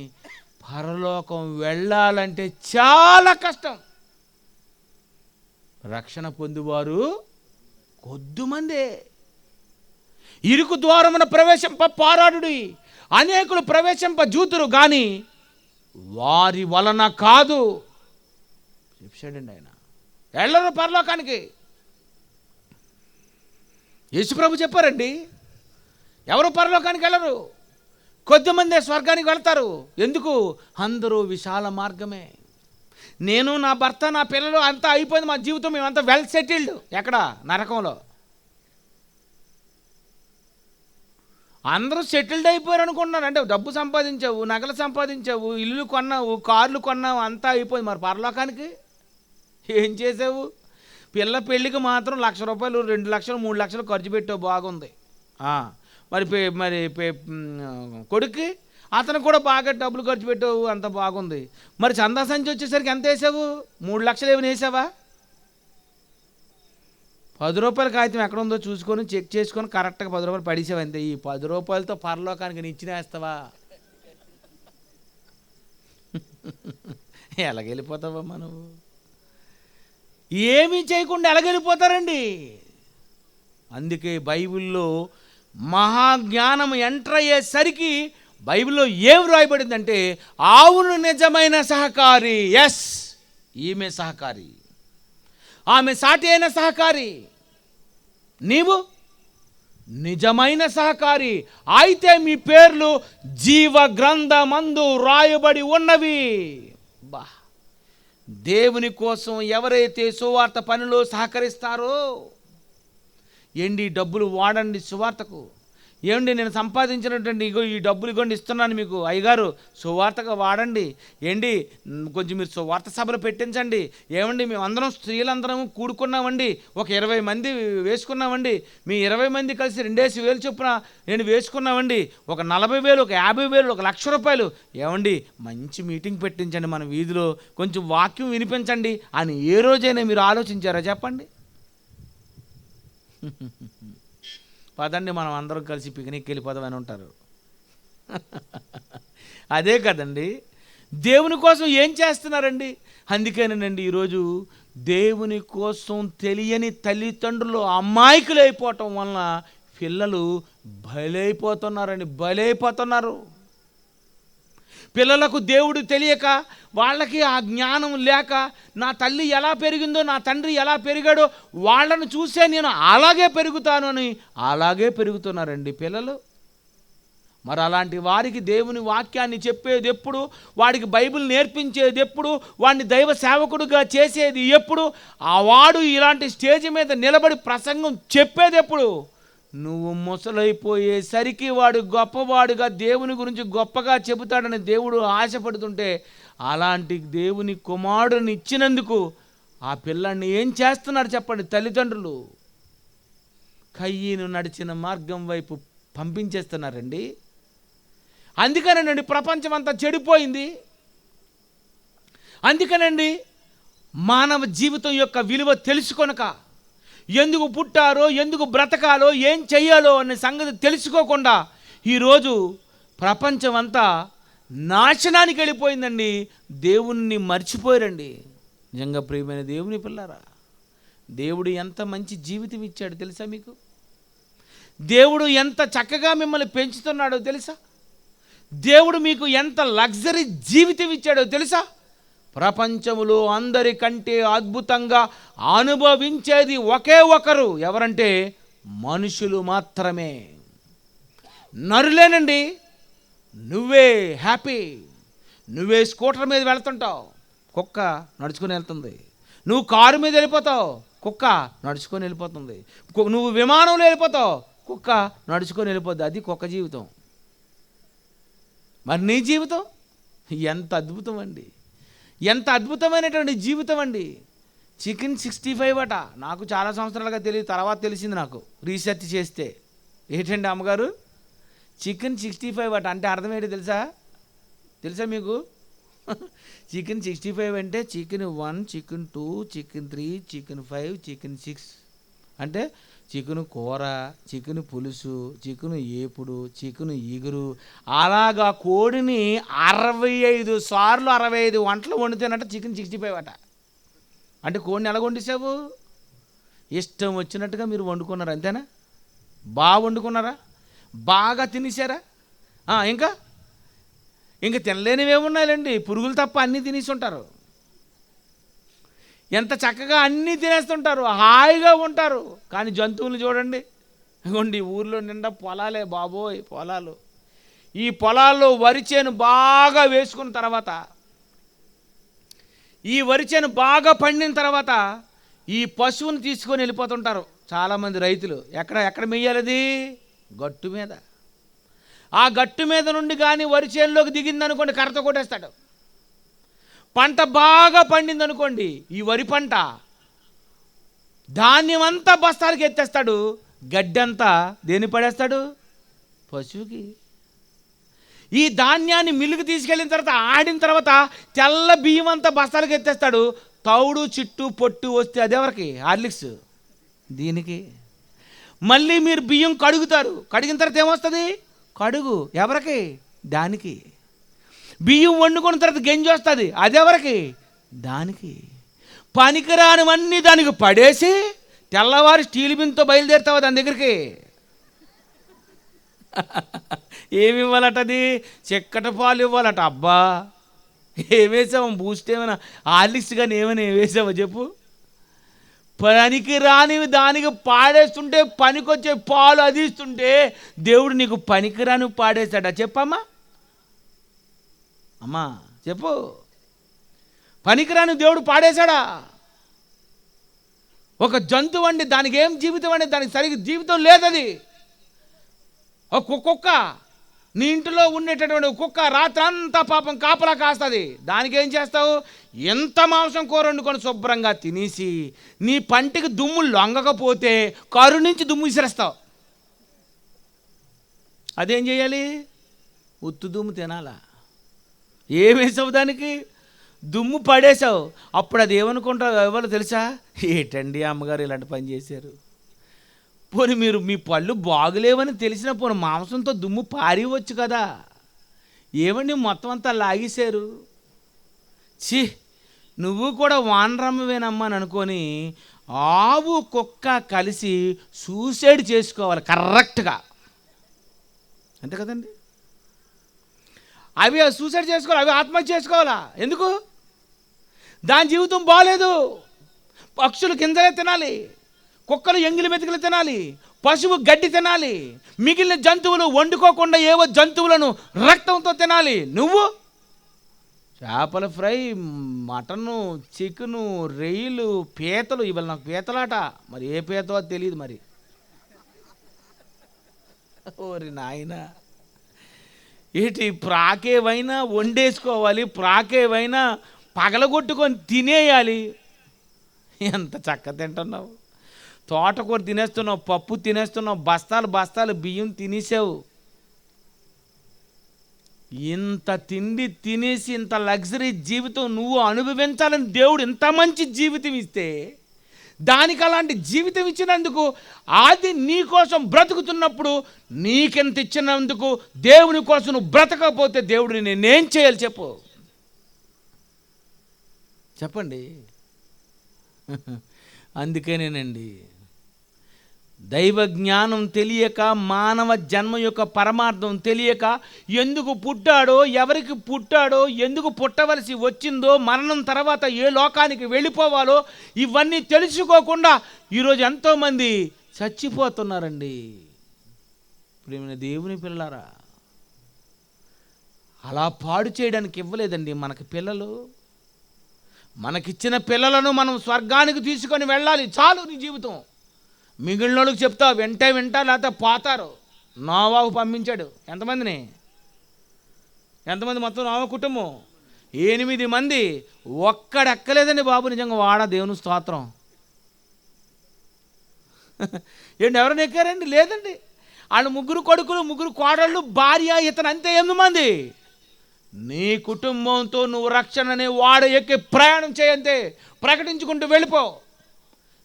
పరలోకం వెళ్ళాలంటే చాలా కష్టం. రక్షణ పొందువారు కొద్దిమందే. ఇరుకు ద్వారమున ప్రవేశింప పారాడుడి, అనేకులు ప్రవేశింప జూతురు కానీ వారి వలన కాదు చెప్పాడండి ఆయన. వెళ్ళరు పరలోకానికి. యేసుప్రభు చెప్పారండి, ఎవరు పరలోకానికి వెళ్ళరు, కొద్దిమందే స్వర్గానికి వెళ్తారు. ఎందుకు? అందరూ విశాల మార్గమే. నేను, నా భర్త, నా పిల్లలు అంతా అయిపోయింది, మా జీవితం మేమంతా వెల్ సెటిల్డ్. ఎక్కడ? నరకంలో. అందరూ సెటిల్డ్ అయిపోయారు అనుకుంటున్నారు. అంటే డబ్బు సంపాదించావు, నగలు సంపాదించావు, ఇల్లు కొన్నావు, కార్లు కొన్నావు, అంతా అయిపోయింది. మరి పరలోకానికి ఏం చేసావు? పిల్ల పెళ్ళికి మాత్రం ₹1,00,000, 2 లక్షలు, 3 లక్షలు ఖర్చు పెట్టావు, బాగుంది. మరి కొడుక్కి అతను కూడా బాగా డబ్బులు ఖర్చు పెట్టావు, అంత బాగుంది. మరి చందా సంచి వచ్చేసరికి ఎంత వేసావు? 3 లక్షలు ఏమైనా వేసావా? ₹10 కాగితం ఎక్కడ ఉందో చూసుకొని చెక్ చేసుకొని కరెక్ట్గా ₹10 పడేసావు అంతే. ఈ ₹10తో పరలోకానికి నిచ్చిన వేస్తావా? ఎలాగెళ్ళిపోతావమ్మా నువ్వు? ఏమీ చేయకుండా ఎలాగెళ్ళిపోతారండి? అందుకే బైబిల్లో మహాజ్ఞానం ఎంటర్ అయ్యేసరికి బైబిల్లో ఏం రాయబడిందంటే, ఆవును నిజమైన సహకారి. ఎస్, ఈమె సహకారి, ఆమె సాటి అయిన సహకారి, నీవు నిజమైన సహకారి అయితే మీ పేర్లు జీవ గ్రంథమందు రాయబడి ఉన్నవి. బా, దేవుని కోసం ఎవరైతే సువార్త పనిలో సహకరిస్తారో, ఏంటి డబ్బులు వాడండి సువార్తకు, ఏమండి నేను సంపాదించినటువంటి ఇగో ఈ డబ్బులు ఇగోండి ఇస్తున్నాను మీకు, అయ్యగారు సువార్తగా వాడండి, ఏంటి కొంచెం మీరు సువార్త సభలు పెట్టించండి, ఏమండి మేము అందరం స్త్రీలందరం కూడుకున్నామండి, ఒక 20 మంది వేసుకున్నామండి, మీ 20 మంది కలిసి 2,000 చొప్పున నేను వేసుకున్నామండి, ఒక 40,000, ఒక 50,000, ఒక ₹1,00,000, ఏమండి మంచి మీటింగ్ పెట్టించండి మన వీధిలో, కొంచెం వాక్యం వినిపించండి అని ఏ రోజైనా మీరు ఆలోచించారా చెప్పండి? పదండి మనం అందరం కలిసి పిక్నిక్ వెళ్ళిపోదామని ఉంటారు. అదే కదండి, దేవుని కోసం ఏం చేస్తున్నారండి? అందుకేనండి ఈరోజు దేవుని కోసం తెలియని తల్లిదండ్రులు అమాయకులు అయిపోవటం వలన పిల్లలు బలైపోతున్నారు. పిల్లలకు దేవుడు తెలియక, వాళ్ళకి ఆ జ్ఞానం లేక, నా తల్లి ఎలా పెరిగిందో, నా తండ్రి ఎలా పెరిగాడో వాళ్ళను చూసే నేను అలాగే పెరుగుతాను అని అలాగే పెరుగుతున్నారండి పిల్లలు. మరి అలాంటి వారికి దేవుని వాక్యాన్ని చెప్పేది ఎప్పుడు, వాడికి బైబిల్ నేర్పించేది ఎప్పుడు, వాడిని దైవ సేవకుడిగా చేసేది ఎప్పుడు, ఆ వాడు ఇలాంటి స్టేజ్ మీద నిలబడి ప్రసంగం చెప్పేది ఎప్పుడు? నువ్వు ముసలైపోయేసరికి వాడు గొప్పవాడుగా దేవుని గురించి గొప్పగా చెబుతాడని దేవుడు ఆశపడుతుంటే, అలాంటి దేవుని కుమారుడిని ఇచ్చినందుకు ఆ పిల్లాన్ని ఏం చేస్తున్నారు చెప్పండి తల్లిదండ్రులు? కయ్యను నడిచిన మార్గం వైపు పంపించేస్తున్నారండి. అందుకనేనండి ప్రపంచం అంతా చెడిపోయింది. అందుకనండి మానవ జీవితం యొక్క విలువ తెలుసుకొనక, ఎందుకు పుట్టారో, ఎందుకు బ్రతకాలో, ఏం చెయ్యాలో అనే సంగతి తెలుసుకోకుండా ఈరోజు ప్రపంచం అంతా నాశనానికి వెళ్ళిపోయిందండి. దేవుణ్ణి మర్చిపోయారండి. నిజంగా ప్రియమైన దేవుని పిల్లారా, దేవుడు ఎంత మంచి జీవితం ఇచ్చాడు తెలుసా మీకు? దేవుడు ఎంత చక్కగా మిమ్మల్ని పెంచుతున్నాడో తెలుసా? దేవుడు మీకు ఎంత లగ్జరీ జీవితం ఇచ్చాడో తెలుసా? ప్రపంచములో అందరికంటే అద్భుతంగా అనుభవించేది ఒకే ఒకరు, ఎవరంటే మనుషులు మాత్రమే. నరులేనండి. నువ్వే హ్యాపీ, నువ్వే స్కూటర్ మీద వెళ్తుంటావు, కుక్క నడుచుకొని వెళ్తుంది. నువ్వు కారు మీద వెళ్ళిపోతావు, కుక్క నడుచుకొని వెళ్ళిపోతుంది. నువ్వు విమానంలో వెళ్ళిపోతావు, కుక్క నడుచుకొని వెళ్ళిపోద్ది. అది కుక్క జీవితం. మరి నీ జీవితం ఎంత అద్భుతం అండి, ఎంత అద్భుతమైనటువంటి జీవితం అండి. చికెన్ 65 అట. నాకు చాలా సంవత్సరాలుగా తెలియదు, తర్వాత తెలిసింది నాకు రీసెర్చ్ చేస్తే. ఏంటండి అమ్మగారు, చికెన్ 65 అట అంటే అర్థం ఏంటి తెలుసా మీకు? చికెన్ 65 అంటే chicken 1, chicken 2, chicken 3, chicken 5, chicken 6 అంటే చికెను కూర, చికెను పులుసు, చికెను ఏపుడు, చికెను ఈగురు, అలాగా కోడిని 65 సార్లు 65 వంటలు వండితేనట చికెన్ 65 అట. అంటే కోడిని ఎలా వండిసావు? ఇష్టం వచ్చినట్టుగా మీరు వండుకున్నారు, అంతేనా? బాగా వండుకున్నారా? బాగా తినేసారా? ఇంకా తినలేనివి ఏమున్నాయండి? పురుగులు తప్ప అన్నీ తినేసి ఉంటారు. ఎంత చక్కగా అన్నీ తినేస్తుంటారు, హాయిగా ఉంటారు. కానీ జంతువులు చూడండి, ఇగోండి ఊర్లో నిండా పొలాలే బాబోయ్, పొలాలు. ఈ పొలాల్లో వరి చేను బాగా వేసుకున్న తర్వాత, ఈ వరి చేను బాగా పండిన తర్వాత ఈ పశువుని తీసుకొని వెళ్ళిపోతుంటారు చాలామంది రైతులు. ఎక్కడ మెయ్యాలది? గట్టు మీద. ఆ గట్టు మీద నుండి కానీ వరి చేనులోకి దిగిందనుకోండి, కర్రతో కొట్టేస్తాడు. పంట బాగా పండింది అనుకోండి, ఈ వరి పంట, ధాన్యం అంతా బస్తాలకి ఎత్తేస్తాడు, గడ్డంతా దేని పడేస్తాడు? పశువుకి. ఈ ధాన్యాన్ని మిల్లుకి తీసుకెళ్ళిన తర్వాత, ఆడిన తర్వాత తెల్ల బియ్యం అంతా బస్తాలకి ఎత్తేస్తాడు. తౌడు చిట్టు పొట్టు వస్తే అదెవరికి? హార్లిక్స్. దీనికి. మళ్ళీ మీరు బియ్యం కడుగుతారు, కడిగిన తర్వాత ఏమొస్తుంది? కడుగు. ఎవరికి? దానికి. బియ్యం వండుకున్న తర్వాత గంజి వస్తుంది, అదెవరికి? దానికి. పనికిరానివన్నీ దానికి పడేసి తెల్లవారి స్టీల్ బిన్తో బయలుదేరుతావు దాని దగ్గరికి. ఏమి ఇవ్వాలటది? చిక్కటి పాలు ఇవ్వాలట. అబ్బా, ఏమేసావు? బూస్ట్ ఏమైనా, హార్లిక్స్ కానీ ఏమైనా వేసావో చెప్పు. పనికి రానివి దానికి పాడేస్తుంటే, పనికొచ్చే పాలు అది ఇస్తుంటే దేవుడు నీకు పనికిరానివి పాడేశాడా? చెప్పమ్మా, అమ్మా చెప్పు. పనికిరాని దేవుడు పాడేశాడా? ఒక జంతువు అండి, దానికి ఏం జీవితం అండి? దానికి సరిగ్గా జీవితం లేదది. ఒక కుక్క, నీ ఇంటిలో ఉండేటటువంటి కుక్క రాత్రంతా పాపం కాపలా కాస్తుంది. దానికి ఏం చేస్తావు? ఎంత మాంసం కూర వండుకొని శుభ్రంగా తినేసి నీ పంటికి దుమ్ము లొంగకపోతే కరు నుంచి దుమ్ము విసిరేస్తావు. అదేం చేయాలి? ఉత్తు దుమ్ము తినాలా? ఏమేసావు దానికి? దుమ్ము పడేసావు. అప్పుడు అది ఏమనుకుంటావు ఎవరు తెలుసా? ఏటండి అమ్మగారు ఇలాంటి పని చేశారు. పోనీ మీరు మీ పళ్ళు బాగులేవని తెలిసిన పోనీ మాంసంతో దుమ్ము పారివచ్చు కదా, ఏమండి మొత్తం అంతా లాగేశారు. ఛీ, నువ్వు కూడా వానరమ్మవేనమ్మా అని అనుకొని ఆవు కుక్క కలిసి సూసైడ్ చేసుకోవాలి కరెక్ట్గా. అంతే కదండి? అవి సూసైడ్ చేసుకోవాలి, అవి ఆత్మహత్య చేసుకోవాలా? ఎందుకు? దాని జీవితం బాగాలేదు. పక్షులు కిందలే తినాలి, కుక్కలు ఎంగిలి మెతుకులు తినాలి, పశువు గడ్డి తినాలి, మిగిలిన జంతువులు వండుకోకుండా ఏవో జంతువులను రక్తంతో తినాలి. నువ్వు చేపల ఫ్రై, మటను, చికెను, రొయ్యలు, పీతలు. ఇవాళ నాకు పీతలాట, మరి ఏ పీతో తెలియదు మరి. ఓరి నాయన, ఏంటి ప్రాకేవైనా వండేసుకోవాలి, ప్రాకేవైనా పగలగొట్టుకొని తినేయాలి. ఎంత చక్క తింటున్నావు. తోటకూర తినేస్తున్నావు, పప్పు తినేస్తున్నావు, బస్తాలు బస్తాలు బియ్యం తినేసావు. ఇంత తిండి తినేసి ఇంత లగ్జరీ జీవితం నువ్వు అనుభవించాలని దేవుడు ఇంత మంచి జీవితం ఇస్తే, దానికి అలాంటి జీవితం ఇచ్చినందుకు, అది నీ కోసం బ్రతుకుతున్నప్పుడు నీకెంత ఇచ్చినందుకు దేవుని కోసం నువ్వు బ్రతకపోతే దేవుడిని నేనేం చేయాలి చెప్పు? చెప్పండి. అందుకేనేనండి దైవ జ్ఞానం తెలియక, మానవ జన్మ యొక్క పరమార్థం తెలియక, ఎందుకు పుట్టాడో, ఎవరికి పుట్టాడో, ఎందుకు పుట్టవలసి వచ్చిందో, మరణం తర్వాత ఏ లోకానికి వెళ్ళిపోవాలో ఇవన్నీ తెలుసుకోకుండా ఈరోజు ఎంతోమంది చచ్చిపోతున్నారండి. ప్రియమైన దేవుని పిల్లలారా, అలా పాడు చేయడానికి ఇవ్వలేదండి మనకి పిల్లలు. మనకిచ్చిన పిల్లలను మనం స్వర్గానికి తీసుకొని వెళ్ళాలి, చాలు నీ జీవితం. మిగిలిన వాళ్ళకి చెప్తావు, వెంట లేకపోతే పోతారు. నోవాహు పంపించాడు ఎంతమందిని? మొత్తం నోవా కుటుంబం 8 మంది. ఒక్కడెక్కలేదండి బాబు. నిజంగా వాడా దేవుని స్తోత్రం. ఏంటి ఎవరైనా ఎక్కారండి? లేదండి. వాళ్ళు 3 కొడుకులు, 3 కోడళ్ళు, భార్య, ఇతను, అంతే 8 మంది. నీ కుటుంబంతో నువ్వు రక్షణనే వాడు ఎక్కి ప్రయాణం చేయంతే, ప్రకటించుకుంటూ వెళ్ళిపో.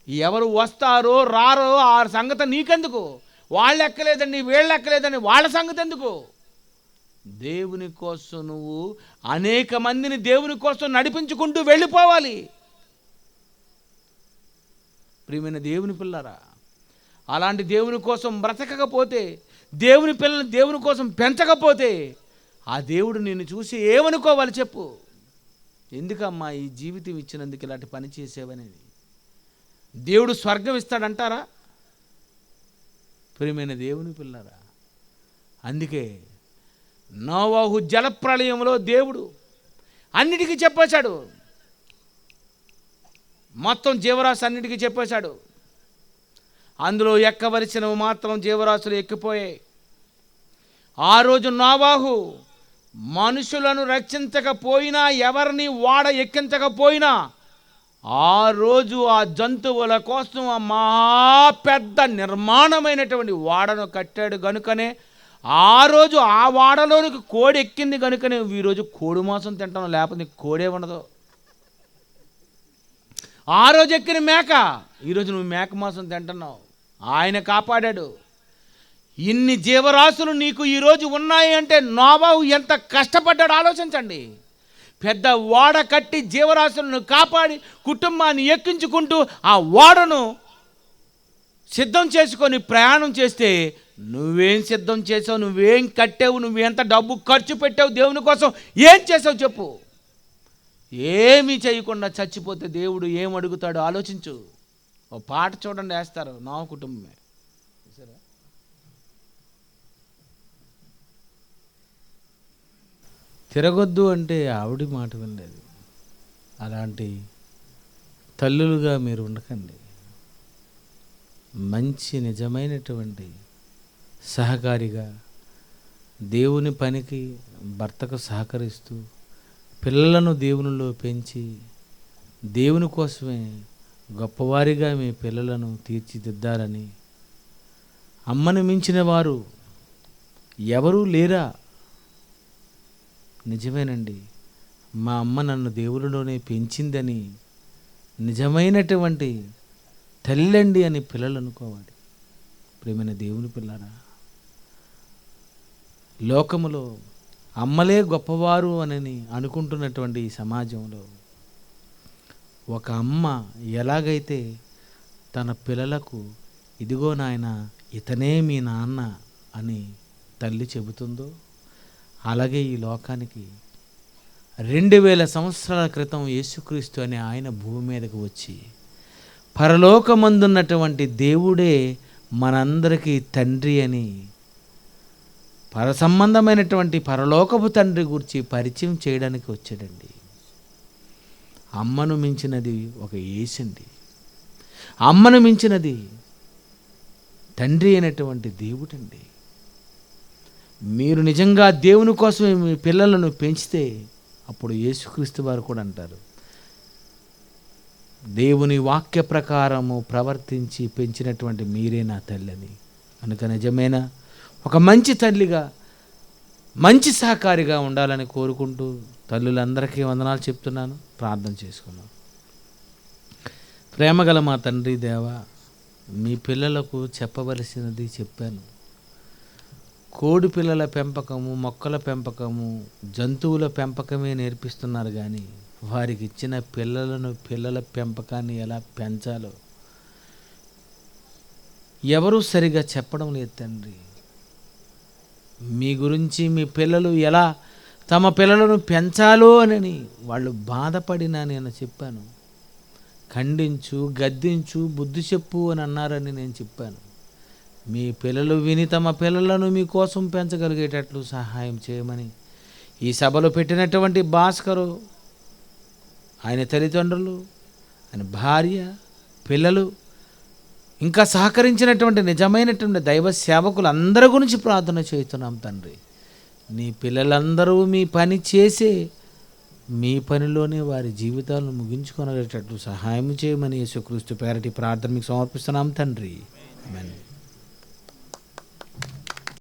ఎవరు వస్తారో రారో ఆ సంగతి నీకెందుకు? వాళ్ళు ఎక్కలేదండి, వీళ్ళు ఎక్కలేదండి, వాళ్ళ సంగతి ఎందుకు? దేవుని కోసం నువ్వు అనేక మందిని దేవుని కోసం నడిపించుకుంటూ వెళ్ళిపోవాలి. ప్రియమైన దేవుని పిల్లరా, అలాంటి దేవుని కోసం బ్రతకకపోతే, దేవుని పిల్లల్ని దేవుని కోసం పెంచకపోతే, ఆ దేవుడు నిన్ను చూసి ఏమనుకోవాలి చెప్పు? ఎందుకమ్మా ఈ జీవితం ఇచ్చినందుకు ఇలాంటి పని చేసేవనేది. దేవుడు స్వర్గం ఇస్తాడంటారా? ప్రియమైన దేవుని పిల్లరా, అందుకే నోవాహు జలప్రళయంలో దేవుడు అన్నిటికీ చెప్పేశాడు. మొత్తం జీవరాశి అన్నిటికీ చెప్పేశాడు. అందులో ఎక్కవలసినవి మాత్రం జీవరాశులు ఎక్కిపోయాయి. ఆ రోజు నోవాహు మనుషులను రక్షించకపోయినా, ఎవరిని వాడ ఎక్కించకపోయినా, ఆ రోజు ఆ జంతువుల కోసం ఆ మహా పెద్ద నిర్మాణమైనటువంటి వాడను కట్టాడు గనుకనే, ఆ రోజు ఆ వాడలోనికి కోడి ఎక్కింది కనుకనే ఈరోజు కోడి మాంసం తింటాను, లేకపోతే కోడే ఉండదు. ఆ రోజు ఎక్కిన మేక, ఈరోజు నువ్వు మేక మాంసం తింటున్నావు. ఆయన కాపాడాడు. ఇన్ని జీవరాశులు నీకు ఈరోజు ఉన్నాయి అంటే నోవాహు ఎంత కష్టపడ్డాడు ఆలోచించండి. పెద్ద ఓడ కట్టి జీవరాశులను కాపాడి కుటుంబాన్ని ఎక్కించుకుంటూ ఆ ఓడను సిద్ధం చేసుకొని ప్రయాణం చేస్తే, నువ్వేం సిద్ధం చేసావు? నువ్వేం కట్టావు? నువ్వెంత డబ్బు ఖర్చు పెట్టావు దేవుని కోసం? ఏం చేసావు చెప్పు? ఏమీ చేయకుండా చచ్చిపోతే దేవుడు ఏం అడుగుతాడో ఆలోచించు. ఓ పాట చూడండి, వేస్తారు, నా కుటుంబమే. తిరగొద్దు అంటే ఆవిడ మాట వినలేదు. అలాంటి తల్లులుగా మీరు ఉండకండి. మంచి నిజమైనటువంటి సహకారిగా దేవుని పనికి భర్తకు సహకరిస్తూ పిల్లలను దేవునిలో పెంచి దేవుని కోసమే గొప్పవారిగా మీ పిల్లలను తీర్చిదిద్దాలని, అమ్మను మించిన వారు ఎవరూ లేరా? నిజమేనండి, మా అమ్మ నన్ను దేవునిలోనే పెంచిందని నిజమైనటువంటి తల్లండి అని పిల్లలు అనుకోవాలి. ప్రియమైన దేవుని పిల్లరా, లోకములో అమ్మలే గొప్పవారు అని అనుకుంటున్నటువంటి ఈ సమాజంలో ఒక అమ్మ ఎలాగైతే తన పిల్లలకు ఇదిగో నాయన ఇతనే మీ నాన్న అని తల్లి చెబుతుందో, అలాగే ఈ లోకానికి 2000 సంవత్సరాల క్రితం యేసుక్రీస్తు అనే ఆయన భూమి మీదకు వచ్చి పరలోకమందున్నటువంటి దేవుడే మనందరికీ తండ్రి అని, పరసంబంధమైనటువంటి పరలోకపు తండ్రి గురించి పరిచయం చేయడానికి వచ్చాడండి. అమ్మను మించినది ఒక యేసండి. అమ్మను మించినది తండ్రి అయినటువంటి దేవుడండి. మీరు నిజంగా దేవుని కోసమే మీ పిల్లలను పెంచితే అప్పుడు యేసుక్రీస్తు వారు కూడా అంటారు, దేవుని వాక్య ప్రకారము ప్రవర్తించి పెంచినటువంటి మీరే నా తల్లని. కనుక నిజమైన ఒక మంచి తల్లిగా, మంచి సహకారిగా ఉండాలని కోరుకుంటూ తల్లులందరికీ వందనాలు చెప్తున్నాను. ప్రార్థన చేసుకున్నాను. ప్రేమగల మా తండ్రి దేవా, మీ పిల్లలకు చెప్పవలసినది చెప్పాను. కోడి పిల్లల పెంపకము, మొక్కల పెంపకము, జంతువుల పెంపకమే నేర్పిస్తున్నారు కానీ వారికి ఇచ్చిన పిల్లల పెంపకాన్ని ఎలా పెంచాలో ఎవరూ సరిగా చెప్పడం లేదు తండ్రి. మీ గురించి మీ పిల్లలు ఎలా తమ పిల్లలను పెంచాలో అని వాళ్ళు బాధపడినా నేను చెప్పాను. ఖండించు, గద్దించు, బుద్ధి చెప్పు అని అన్నారని నేను చెప్పాను. మీ పిల్లలు విని తమ పిల్లలను మీకోసం పెంచగలిగేటట్లు సహాయం చేయమని ఈ సభలో పెట్టినటువంటి భాస్కరు, ఆయన తల్లిదండ్రులు, ఆయన భార్య, పిల్లలు, ఇంకా సహకరించినటువంటి నిజమైనటువంటి దైవ సేవకులు అందరి గురించి ప్రార్థన చేస్తున్నాం తండ్రి. నీ పిల్లలందరూ మీ పని చేసే మీ పనిలోనే వారి జీవితాలను ముగించుకొనగలిగేటట్లు సహాయం చేయమని యేసుక్రీస్తు పేరటి ప్రార్థన మీకు సమర్పిస్తున్నాం తండ్రి. ఆమేన్.